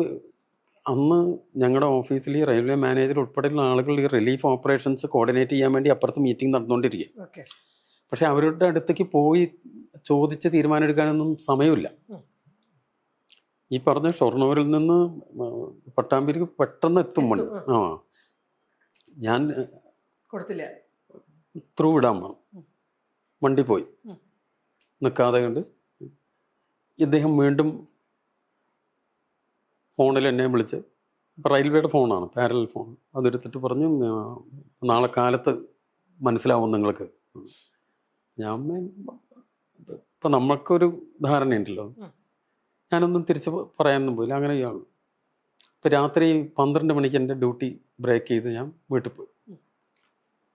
A: അന്ന് ഞങ്ങളുടെ ഓഫീസിൽ ഈ റെയിൽവേ മാനേജർ ഉൾപ്പെടെയുള്ള ആളുകൾ ഈ റിലീഫ് ഓപ്പറേഷൻസ് കോർഡിനേറ്റ് ചെയ്യാൻ വേണ്ടി അപ്പുറത്ത് മീറ്റിംഗ് നടന്നുകൊണ്ടിരിക്കുക. പക്ഷെ അവരുടെ അടുത്തേക്ക് പോയി ചോദിച്ച് തീരുമാനം എടുക്കാനൊന്നും സമയമില്ല. ഈ പറഞ്ഞ ഷൊർണൂരിൽ നിന്ന് പട്ടാമ്പിലേക്ക് പെട്ടെന്ന് എത്തുമ്പോൾ ഞാൻ
B: കൊടുത്തില്ല,
A: ത്രൂ ഇടാൻ പറഞ്ഞു. വണ്ടി പോയി നിൽക്കാതെ കണ്ട് ഇദ്ദേഹം വീണ്ടും ഫോണിൽ എന്നെ വിളിച്ച്, റെയിൽവേയുടെ ഫോണാണ്, പാരലൽ ഫോൺ, അതെടുത്തിട്ട് പറഞ്ഞു, നാളെ കാലത്ത് മനസ്സിലാവും നിങ്ങൾക്ക്. ഇപ്പം നമ്മൾക്കൊരു ധാരണയുണ്ടല്ലോ, ഞാനൊന്നും തിരിച്ച് പറയാനൊന്നും പോയില്ല. അങ്ങനെ ഇയാൾ ഇപ്പം രാത്രി 12 മണിക്ക് എൻ്റെ ഡ്യൂട്ടി ബ്രേക്ക് ചെയ്ത് ഞാൻ വീട്ടിൽ പോയി.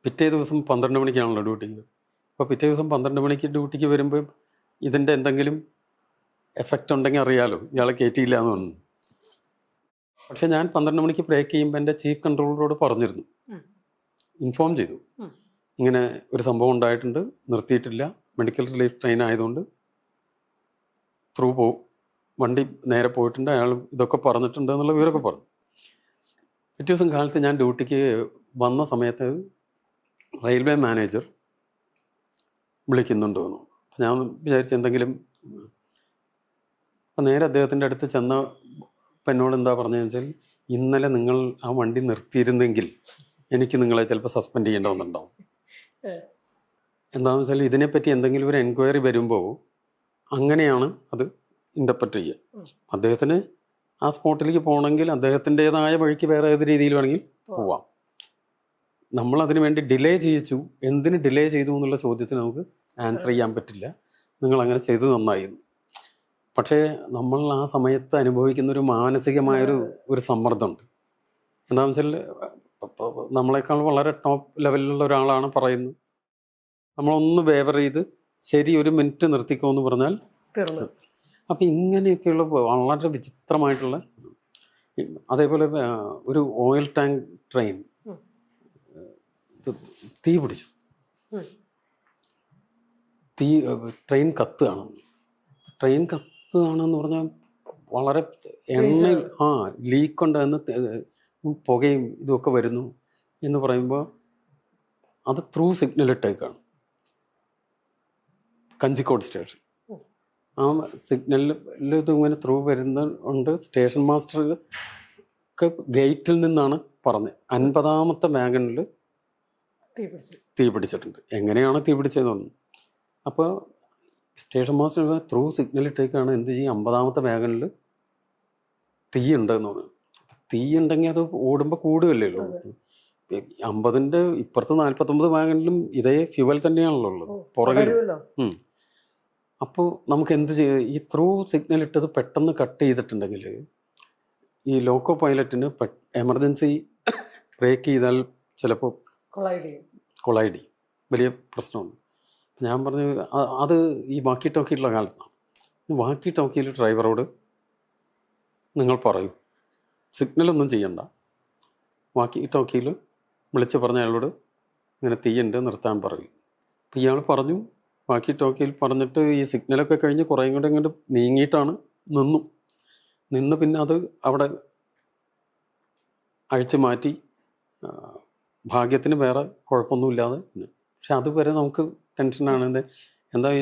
A: പിറ്റേ ദിവസം 12 മണിക്കാണല്ലോ ഡ്യൂട്ടിക്ക്. അപ്പോൾ പിറ്റേ ദിവസം 12 മണിക്ക് ഡ്യൂട്ടിക്ക് വരുമ്പോൾ ഇതിൻ്റെ എന്തെങ്കിലും എഫക്റ്റ് ഉണ്ടെങ്കിൽ അറിയാലോ, ഇയാളെ കയറ്റിയില്ല എന്ന് പറഞ്ഞു. പക്ഷെ ഞാൻ 12 മണിക്ക് ബ്രേക്ക് ചെയ്യുമ്പോൾ എൻ്റെ ചീഫ് കൺട്രോളറോട് പറഞ്ഞിരുന്നു, ഇൻഫോം ചെയ്തു, ഇങ്ങനെ ഒരു സംഭവം ഉണ്ടായിട്ടുണ്ട്, നിർത്തിയിട്ടില്ല, മെഡിക്കൽ റിലീഫ് ട്രെയിൻ ആയതുകൊണ്ട് ത്രൂ വണ്ടി നേരെ പോയിട്ടുണ്ട്, അയാൾ ഇതൊക്കെ പറഞ്ഞിട്ടുണ്ട് എന്നുള്ള വിവരമൊക്കെ പറഞ്ഞു. പിറ്റേ ദിവസം കാലത്ത് ഞാൻ ഡ്യൂട്ടിക്ക് വന്ന സമയത്ത് റെയിൽവേ മാനേജർ വിളിക്കുന്നുണ്ടോ എന്ന്. അപ്പം ഞാൻ വിചാരിച്ചു എന്തെങ്കിലും. അപ്പം നേരെ അദ്ദേഹത്തിൻ്റെ അടുത്ത് ചെന്ന എന്നോട് എന്താ പറഞ്ഞതെന്ന് വെച്ചാൽ, ഇന്നലെ നിങ്ങൾ ആ വണ്ടി നിർത്തിയിരുന്നെങ്കിൽ എനിക്ക് നിങ്ങളെ ചിലപ്പോൾ സസ്പെൻഡ് ചെയ്യേണ്ട വന്നിട്ടുണ്ടാവും. എന്താണെന്ന് വെച്ചാൽ ഇതിനെപ്പറ്റി എന്തെങ്കിലും ഒരു എൻക്വയറി വരുമ്പോൾ അങ്ങനെയാണ് അത് ഇൻ്റർപ്രറ്റ് ചെയ്യുക. അദ്ദേഹത്തിന് ആ സ്പോട്ടിലേക്ക് പോകണമെങ്കിൽ അദ്ദേഹത്തിൻ്റെതായ വഴിക്ക് വേറെ ഏത് രീതിയിൽ വേണമെങ്കിൽ പോവാം. നമ്മളതിനു വേണ്ടി ഡിലേ ചെയ്യിച്ചു, എന്തിന് ഡിലേ ചെയ്തു എന്നുള്ള ചോദ്യത്തിന് നമുക്ക് ആൻസർ ചെയ്യാൻ പറ്റില്ല. നിങ്ങൾ അങ്ങനെ ചെയ്ത് നന്നായിരുന്നു. പക്ഷേ നമ്മൾ ആ സമയത്ത് അനുഭവിക്കുന്ന ഒരു മാനസികമായൊരു സമ്മർദ്ദമുണ്ട്. എന്താണെന്ന് വെച്ചാൽ നമ്മളെക്കാൾ വളരെ ടോപ്പ് ലെവലിലുള്ള ഒരാളാണ് പറയുന്നത്, നമ്മളൊന്ന് വേവർ ചെയ്ത് ശരി 1 മിനിറ്റ് നിർത്തിക്കോ എന്ന് പറഞ്ഞാൽ അപ്പം ഇങ്ങനെയൊക്കെയുള്ള വളരെ വിചിത്രമായിട്ടുള്ള. അതേപോലെ ഒരു ഓയിൽ ടാങ്ക് ട്രെയിൻ തീ പിടിച്ചു, ട്രെയിൻ കത്തുകയാണെന്ന് പറഞ്ഞാൽ വളരെ എണ്ണയിൽ ലീക്ക് ഉണ്ട്, പുകയും ഇതുമൊക്കെ വരുന്നു എന്ന് പറയുമ്പോൾ അത് ത്രൂ സിഗ്നൽ ഇട്ടേക്കാണ് കഞ്ചിക്കോട് സ്റ്റേഷൻ. ആ സിഗ്നലിൽ ഇതിങ്ങനെ ത്രൂ വരുന്നുണ്ട്. സ്റ്റേഷൻ മാസ്റ്റർ ഗേറ്റിൽ നിന്നാണ് പറഞ്ഞത് 50ാമത്തെ വാഗണിൽ തീ പിടിച്ചിട്ടുണ്ട്. എങ്ങനെയാണ് തീ പിടിച്ചതെന്ന്. അപ്പോൾ സ്റ്റേഷൻ മാസ്റ്റർ ത്രൂ സിഗ്നൽ ഇട്ടേക്കാണ് എന്ത് ചെയ്യും, 50ാമത്തെ വാഗണിൽ തീ ഉണ്ടെന്ന് പറഞ്ഞു. തീ ഉണ്ടെങ്കിൽ അത് ഓടുമ്പോൾ കൂടുകയല്ലോ. 50ൻ്റെ ഇപ്പുറത്ത് 49 വാഗണിലും ഇതേ ഫ്യൂവൽ തന്നെയാണല്ലോ ഉള്ളത് പുറകിൽ. അപ്പോൾ നമുക്ക് എന്ത് ചെയ്യും, ഈ ത്രൂ സിഗ്നൽ ഇട്ടത് പെട്ടെന്ന് കട്ട് ചെയ്തിട്ടുണ്ടെങ്കിൽ ഈ ലോക്കോ പൈലറ്റിന് എമർജൻസി ബ്രേക്ക് ചെയ്താൽ ചിലപ്പോൾ കൊളൈഡ് ചെയ്യും, വലിയ പ്രശ്നമുണ്ട്. ഞാൻ പറഞ്ഞു അത് ഈ വാക്കി ടോക്കിയുള്ള കാലത്താണ്. വാക്കി ടോക്കിയിൽ ഡ്രൈവറോട് നിങ്ങൾ പറയൂ, സിഗ്നലൊന്നും ചെയ്യണ്ട, വാക്കി ടോക്കിയിൽ വിളിച്ച് പറഞ്ഞ അയാളോട് ഇങ്ങനെ തീയുണ്ട് നിർത്താൻ പറയും. അപ്പോൾ ഇയാൾ പറഞ്ഞു, വാക്കി ടോക്കിയിൽ പറഞ്ഞിട്ട് ഈ സിഗ്നലൊക്കെ കഴിഞ്ഞ് കുറേയും കൂടെ ഇങ്ങോട്ട് നീങ്ങിയിട്ടാണ് നിന്ന് പിന്നെ അത് അവിടെ അഴിച്ചു മാറ്റി. ഭാഗ്യത്തിന് വേറെ കുഴപ്പമൊന്നുമില്ലാതെ. പക്ഷെ അതുവരെ നമുക്ക് ടെൻഷനാണ്. എന്താ ഈ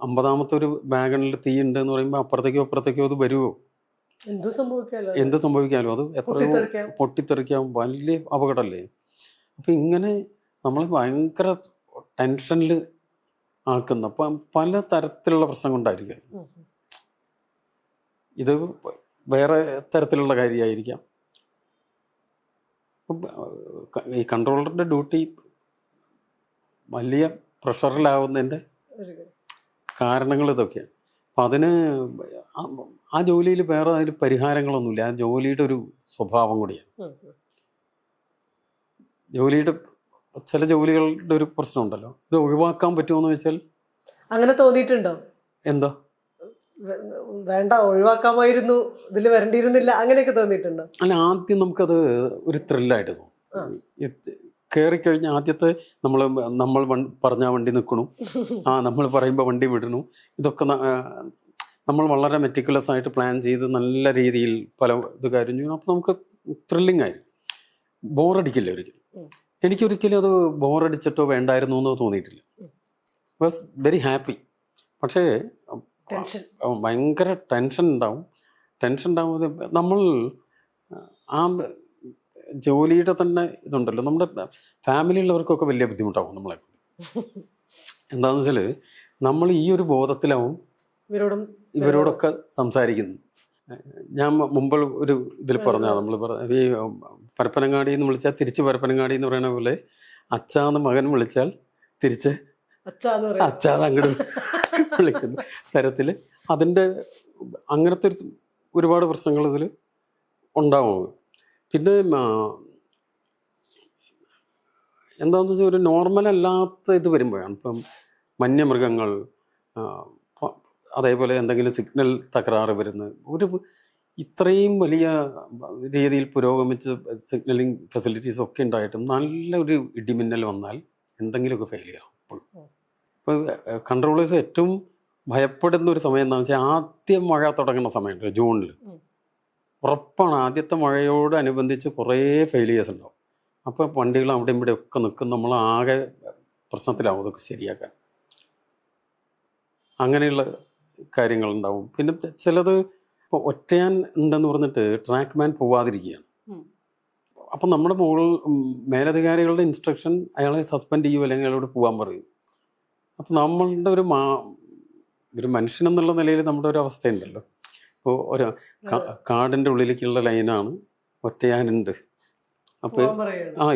A: 50ാമത്തെ ഒരു വാഗണിൽ തീ ഉണ്ട് എന്ന് പറയുമ്പോൾ അപ്പുറത്തേക്കോ അത് വരുമോ, എന്ത് സംഭവിക്കാമല്ലോ, അത് എത്രയോ പൊട്ടിത്തെറിക്കാം, വലിയ അപകടമല്ലേ. അപ്പം ഇങ്ങനെ നമ്മൾ ഭയങ്കര ടെൻഷനിൽ ആക്കുന്ന പല തരത്തിലുള്ള പ്രശ്നം കൊണ്ടായിരിക്കും. ഇത് വേറെ തരത്തിലുള്ള കാര്യമായിരിക്കാം. ഈ കൺട്രോളറിൻ്റെ ഡ്യൂട്ടി വലിയ പ്രഷറിലാവുന്നതിൻ്റെ കാരണങ്ങൾ ഇതൊക്കെയാണ്. അപ്പം അതിന് ആ ജോലിയിൽ വേറെ അതിന് പരിഹാരങ്ങളൊന്നുമില്ല. ആ ജോലിയുടെ ഒരു സ്വഭാവം കൂടിയാണ്. ജോലിയുടെ ചില ജോലികളുടെ ഒരു പ്രശ്നമുണ്ടല്ലോ, ഇത് ഒഴിവാക്കാൻ പറ്റുമോ എന്ന് വെച്ചാൽ
B: അങ്ങനെ തോന്നിയിട്ടുണ്ടോ? എന്താ വേണ്ട ഒഴിവാക്കാമായിരുന്നു, ഇതിൽ വരേണ്ടിയിരുന്നില്ല, അങ്ങനെയൊക്കെ തോന്നിയിട്ടുണ്ടോ? അല്ല, ആദ്യം നമുക്കത് ഒരു ത്രില്ലായിട്ട് തോന്നും. കയറിക്കഴിഞ്ഞാൽ ആദ്യത്തെ നമ്മൾ പറഞ്ഞ വണ്ടി നിൽക്കണു, നമ്മൾ പറയുമ്പോൾ വണ്ടി വിടണു, ഇതൊക്കെ നമ്മൾ വളരെ മെറ്റിക്കുലസ് ആയിട്ട് പ്ലാൻ ചെയ്ത് നല്ല രീതിയിൽ പല ഇത് കാര്യം ചെയ്യണം. അപ്പോൾ നമുക്ക് ത്രില്ലിംഗ് ആയിരിക്കും, ബോറടിക്കില്ല ഒരിക്കലും. എനിക്കൊരിക്കലും അത് ബോറടിച്ചിട്ടോ വേണ്ടായിരുന്നു എന്ന് തോന്നിയിട്ടില്ല. Was very happy. പക്ഷേ ഭയങ്കര ടെൻഷൻ ഉണ്ടാവും. നമ്മൾ ആ ജോലിയുടെ തന്നെ ഇതുണ്ടല്ലോ, നമ്മുടെ ഫാമിലിയുള്ളവർക്കൊക്കെ വലിയ ബുദ്ധിമുട്ടാവും നമ്മളെ. എന്താണെന്ന് വെച്ചാൽ നമ്മൾ ഈ ഒരു ബോധത്തിലാവും ഇവരോടൊക്കെ സംസാരിക്കുന്നു. ഞാൻ മുമ്പ് ഒരു ഇതിൽ പറഞ്ഞാൽ നമ്മൾ ഈ പരപ്പനങ്ങാടി എന്ന് വിളിച്ചാൽ തിരിച്ച് പരപ്പനങ്ങാടി എന്ന് പറയുന്ന പോലെ അച്ഛാന്ന് മകൻ വിളിച്ചാൽ തിരിച്ച് അച്ഛാന്ന് അങ്ങോട്ട് വിളിക്കുന്ന തരത്തിൽ അതിൻ്റെ അങ്ങനത്തെ ഒരുപാട് പ്രശ്നങ്ങൾ ഇതിൽ ഉണ്ടാവും. പിന്നെ എന്താണെന്ന് വെച്ചാൽ ഒരു നോർമൽ അല്ലാത്ത ഇത് വരുമ്പോഴാണ് ഇപ്പം വന്യമൃഗങ്ങൾ, അതേപോലെ എന്തെങ്കിലും സിഗ്നൽ തകരാറ് വരുന്നത്. ഇത്രയും വലിയ രീതിയിൽ പുരോഗമിച്ച സിഗ്നലിംഗ് ഫെസിലിറ്റീസ് ഒക്കെ ഉണ്ടായിട്ടും നല്ലൊരു ഇടിമിന്നൽ വന്നാൽ എന്തെങ്കിലുമൊക്കെ ഫെയിലിയർ ആവും. ഇപ്പോൾ കൺട്രോളേഴ്സ് ഏറ്റവും ഭയപ്പെടുന്ന ഒരു സമയം എന്താണെന്ന് വെച്ചാൽ ആദ്യം മഴ തുടങ്ങുന്ന സമയമുണ്ട്, ജൂണിൽ. ഉറപ്പാണ് ആദ്യത്തെ മഴയോടനുബന്ധിച്ച് കുറേ ഫെയിലിയേഴ്സ് ഉണ്ടാവും. അപ്പോൾ വണ്ടികൾ അവിടെ ഇവിടെ ഒക്കെ നിൽക്കും, നമ്മൾ ആകെ പ്രശ്നത്തിലാവും അതൊക്കെ ശരിയാക്കാൻ. അങ്ങനെയുള്ള കാര്യങ്ങളുണ്ടാവും. പിന്നെ ചിലത് ഇപ്പോൾ ഒറ്റയാൻ ഉണ്ടെന്ന് പറഞ്ഞിട്ട് ട്രാക്ക് മാൻ പോവാതിരിക്കുകയാണ്. അപ്പം നമ്മുടെ മേലധികാരികളുടെ ഇൻസ്ട്രക്ഷൻ അയാളെ സസ്പെൻഡ് ചെയ്യുമോ അല്ലെങ്കിൽ അയാളോട് പോകാൻ പറയും. അപ്പം നമ്മളുടെ ഒരു മനുഷ്യനെന്നുള്ള നിലയിൽ നമ്മുടെ ഒരു അവസ്ഥയുണ്ടല്ലോ. ഇപ്പോൾ ഒരു കാടിൻ്റെ ഉള്ളിലേക്കുള്ള ലൈനാണ്, ഒറ്റയാനുണ്ട്. അപ്പോൾ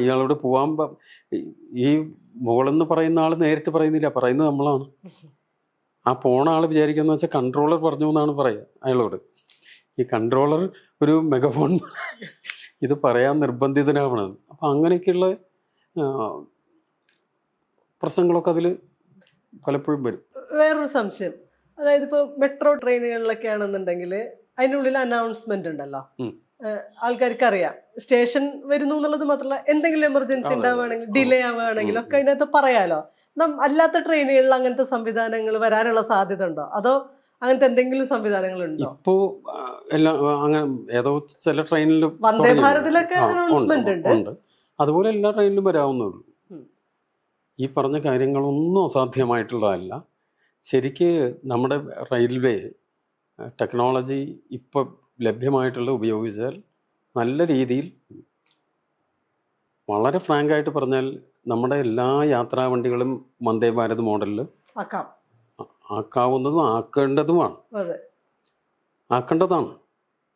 B: ഇയാളോട് പോകാൻ ഈ മോളെന്ന് പറയുന്ന ആൾ നേരിട്ട് പറയുന്നില്ല, പറയുന്നത് നമ്മളാണ്.
A: ആ പോണ ആൾ വിചാരിക്കുന്ന വെച്ചാൽ കൺട്രോളർ പറഞ്ഞു എന്നാണ് പറയുക അയാളോട്. ഈ കൺട്രോളർ ഒരു മെഗാഫോൺ ഇത് പറയാൻ നിർബന്ധിതനാവണം. അപ്പം അങ്ങനെയൊക്കെയുള്ള പ്രശ്നങ്ങളൊക്കെ അതിൽ പലപ്പോഴും വരും.
B: വേറൊരു സംശയം, അതായത് ഇപ്പോൾ മെട്രോ ട്രെയിനുകളിലൊക്കെ ആണെന്നുണ്ടെങ്കിൽ അതിനുള്ളിൽ അനൗൺസ്മെന്റ് ഉണ്ടല്ലോ, ആൾക്കാർക്ക് അറിയാം സ്റ്റേഷൻ വരുന്നു എന്നുള്ളത് മാത്രമല്ല, എന്തെങ്കിലും എമർജൻസി ഉണ്ടാവുകയാണെങ്കിൽ ഡിലേ ആവുകയാണെങ്കിലും ഒക്കെ അതിനകത്ത് പറയാലോ. അല്ലാത്ത ട്രെയിനുകളിൽ അങ്ങനത്തെ സംവിധാനങ്ങൾ വരാനുള്ള സാധ്യത ഉണ്ടോ, അതോ അങ്ങനത്തെ എന്തെങ്കിലും സംവിധാനങ്ങൾ ഉണ്ടോ?
A: ഇപ്പോ എല്ലാം അങ്ങനെ ഏതോ ചില ട്രെയിനിലും
B: വന്ദേ ഭാരതിലൊക്കെ അനൗൺസ്മെന്റ് ഉണ്ട്.
A: അതുപോലെ എല്ലാ ട്രെയിനിലും വരാവുന്നുള്ളൂ. ഈ പറഞ്ഞ കാര്യങ്ങളൊന്നും അസാധ്യമായിട്ടുള്ളതല്ല. ശരിക്ക് നമ്മുടെ റെയിൽവേ ടെക്നോളജി ഇപ്പോൾ ലഭ്യമായിട്ടുള്ള ഉപയോഗിച്ചാൽ നല്ല രീതിയിൽ, വളരെ ഫ്രാങ്കായിട്ട് പറഞ്ഞാൽ നമ്മുടെ എല്ലാ യാത്രാ വണ്ടികളും വന്ദേ ഭാരത് മോഡലിൽ ആക്കാവുന്നതും ആക്കേണ്ടതുമാണ്. ആക്കേണ്ടതാണ്.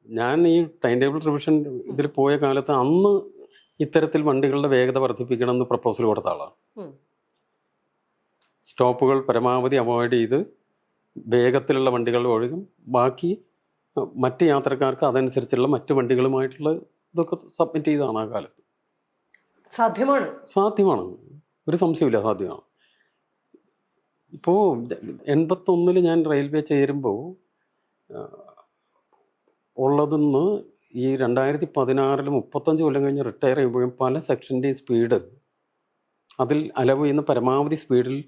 A: ഞാൻ ഈ ടൈം ടേബിൾ റിവിഷൻ ഇതിൽ പോയ കാലത്ത് അന്ന് ഇത്തരത്തിൽ വണ്ടികളുടെ വേഗത വർദ്ധിപ്പിക്കണമെന്ന് പ്രപ്പോസൽ കൊടുത്ത ആളാണ്. സ്റ്റോപ്പുകൾ പരമാവധി അവോയ്ഡ് ചെയ്ത് വേഗത്തിലുള്ള വണ്ടികൾ ഒഴുകും, ബാക്കി മറ്റ് യാത്രക്കാർക്ക് അതനുസരിച്ചുള്ള മറ്റ് വണ്ടികളുമായിട്ടുള്ള ഇതൊക്കെ സബ്മിറ്റ് ചെയ്തതാണ് ആ കാലത്ത്. സാധ്യമാണ്, ഒരു സംശയമില്ല, സാധ്യമാണ്. ഇപ്പോൾ 81 ഞാൻ റെയിൽവേ ചേരുമ്പോൾ ഉള്ളതെന്ന് ഈ 2016 35 കൊല്ലം കഴിഞ്ഞ് റിട്ടയർ ചെയ്യുമ്പോഴും പല സെക്ഷൻ്റെയും സ്പീഡ്, അതിൽ അലവ് ചെയ്യുന്ന പരമാവധി സ്പീഡിൽ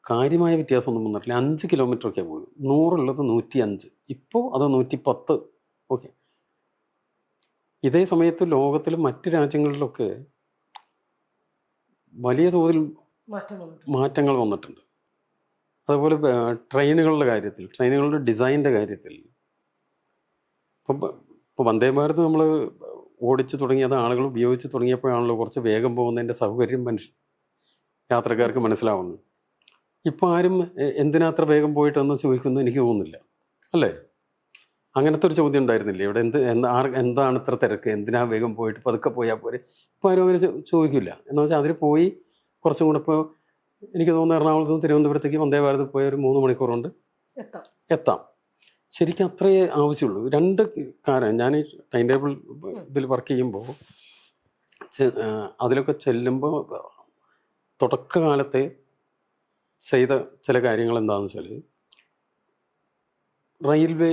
A: കാര്യമായ വ്യത്യാസമൊന്നും വന്നിട്ടില്ല. 5 കിലോമീറ്ററൊക്കെ പോയി. 100 ഉള്ളത് 105, ഇപ്പോൾ അത് 110. ഓക്കെ. ഇതേ സമയത്ത് ലോകത്തിലെ മറ്റ് രാജ്യങ്ങളിലൊക്കെ വലിയ തോതിൽ മാറ്റങ്ങൾ വന്നിട്ടുണ്ട്. അതുപോലെ ട്രെയിനുകളുടെ കാര്യത്തിൽ, ട്രെയിനുകളുടെ ഡിസൈനിൻ്റെ കാര്യത്തിൽ ഇപ്പോൾ വന്ദേ ഭാരത് നമ്മൾ ഓടിച്ചു തുടങ്ങിയത്, ആളുകൾ ഉപയോഗിച്ച് തുടങ്ങിയപ്പോഴാണല്ലോ കുറച്ച് വേഗം പോകുന്നതിൻ്റെ സൗകര്യം യാത്രക്കാർക്ക് മനസ്സിലാവുന്നത്. ഇപ്പോൾ ആരും എന്തിനത്ര വേഗം പോയിട്ടെന്ന് ചോദിക്കുന്നത് എനിക്ക് തോന്നുന്നില്ല, അല്ലേ? അങ്ങനത്തെ ഒരു ചോദ്യം ഉണ്ടായിരുന്നില്ലേ ഇവിടെ? എന്താണ് ഇത്ര തിരക്ക്, എന്തിനാ വേഗം പോയിട്ട് പതുക്കെ പോയാൽ പോരെ? ഇപ്പോൾ ആരും അങ്ങനെ ചോദിക്കില്ല. എന്ന് വെച്ചാൽ അതിൽ പോയി കുറച്ചും കൂടെ, ഇപ്പോൾ എനിക്ക് തോന്നുന്നു എറണാകുളത്ത് നിന്ന് തിരുവനന്തപുരത്തേക്ക് വന്ദേ ഭാരത് പോയ ഒരു 3 മണിക്കൂർ കൊണ്ട് എത്താം. ശരിക്കും അത്രയേ ആവശ്യമുള്ളൂ. രണ്ട് കാര്യം, ഞാൻ ഈ ടൈം ടേബിൾ ഇതിൽ വർക്ക് ചെയ്യുമ്പോൾ അതിലൊക്കെ ചെല്ലുമ്പോൾ തുടക്കകാലത്തെ ചെയ്ത ചില കാര്യങ്ങൾ എന്താണെന്ന് വെച്ചാൽ, റെയിൽവേ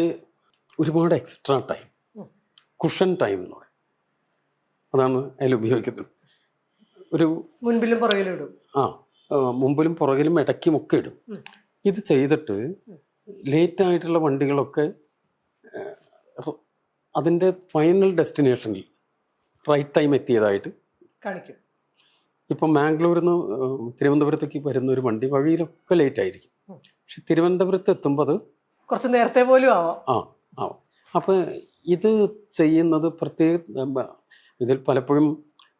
A: ഒരുപാട് എക്സ്ട്രാ ടൈം, കുഷൻ ടൈം എന്ന് പറയും, അതാണ് അതിൽ ഉപയോഗിക്കുന്നത്. ഒരു മുൻപിലും പുറകിലും ഇടും. മുമ്പിലും പുറകിലും ഇടയ്ക്കും ഒക്കെ ഇടും. ഇത് ചെയ്തിട്ട് ലേറ്റായിട്ടുള്ള വണ്ടികളൊക്കെ അതിൻ്റെ ഫൈനൽ ഡെസ്റ്റിനേഷനിൽ റൈറ്റ് ടൈം എത്തിയതായിട്ട് കാണിക്കും. ഇപ്പം മാംഗ്ലൂരിൽ നിന്ന് തിരുവനന്തപുരത്തേക്ക് വരുന്ന ഒരു വണ്ടി വഴിയിലൊക്കെ ലേറ്റ് ആയിരിക്കും, പക്ഷെ തിരുവനന്തപുരത്ത് എത്തുമ്പോൾ അത് കുറച്ച് നേരത്തെ പോലും ആവാം. അപ്പോൾ ഇത് ചെയ്യുന്നത് ഇതിൽ പലപ്പോഴും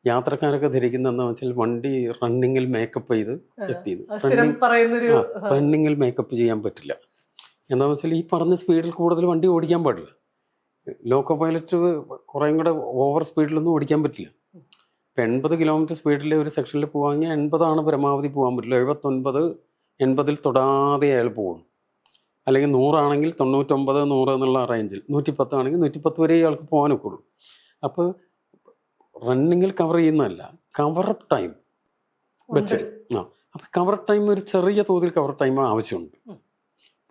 A: യാത്രക്കാരൊക്കെ ധരിക്കുന്നതെന്ന് വെച്ചാൽ വണ്ടി റണ്ണിങ്ങിൽ മേക്കപ്പ് ചെയ്ത് എത്തിയത്. റണ്ണിങ്ങിൽ മേക്കപ്പ് ചെയ്യാൻ പറ്റില്ല. എന്താണെന്ന് വെച്ചാൽ ഈ പറഞ്ഞ സ്പീഡിൽ കൂടുതൽ വണ്ടി ഓടിക്കാൻ പാടില്ല. ലോക്കോ പൈലറ്റ് കുറേ കൂടെ ഓവർ സ്പീഡിലൊന്നും ഓടിക്കാൻ പറ്റില്ല. ഇപ്പം 80 കിലോമീറ്റർ സ്പീഡിൽ ഒരു സെക്ഷനിൽ പോവാമെങ്കിൽ 80 പരമാവധി പോകാൻ പറ്റില്ല. 79, 80 തൊടാതെ അയാൾ പോകും. അല്ലെങ്കിൽ 100 ആണെങ്കിൽ 99, 100 എന്നുള്ള റേഞ്ചിൽ, 110 ആണെങ്കിൽ 110 വരെ ഇയാൾക്ക് പോകാനൊക്കെ ഉള്ളൂ. അപ്പോൾ റണ്ണിങ്ങിൽ കവർ ചെയ്യുന്നതല്ല, കവർ അപ്പ് ടൈം വെച്ചിട്ട്. അപ്പം കവർ ടൈം ഒരു ചെറിയ തോതിൽ കവർ ടൈം ആവശ്യമുണ്ട്,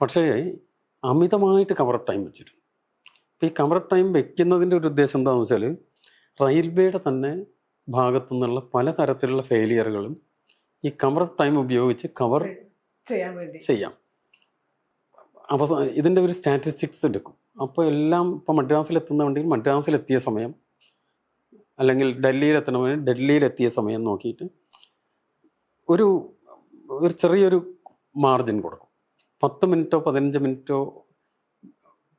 A: പക്ഷേ അമിതമായിട്ട് കവർ ടൈം വെച്ചിട്ട്. ഈ കവർ ടൈം വെക്കുന്നതിൻ്റെ ഒരു ഉദ്ദേശം എന്താണെന്ന് വെച്ചാൽ, റെയിൽവേയുടെ തന്നെ ഭാഗത്തു നിന്നുള്ള പലതരത്തിലുള്ള ഫെയിലിയറുകളും ഈ കവർ ടൈം ഉപയോഗിച്ച് കവർ ചെയ്യാം. അപ്പോൾ ഇതിൻ്റെ ഒരു സ്റ്റാറ്റിസ്റ്റിക്സ് എടുക്കും. അപ്പോൾ എല്ലാം ഇപ്പോൾ മദ്രാസിലെത്തുന്ന വണ്ടിയിൽ മദ്രാസിലെത്തിയ സമയം, അല്ലെങ്കിൽ ഡൽഹിയിലെത്തണമെങ്കിൽ ഡൽഹിയിലെത്തിയ സമയം നോക്കിയിട്ട് ഒരു ചെറിയൊരു മാർജിൻ കൊടുക്കും. 10 മിനിറ്റോ 15 മിനിറ്റോ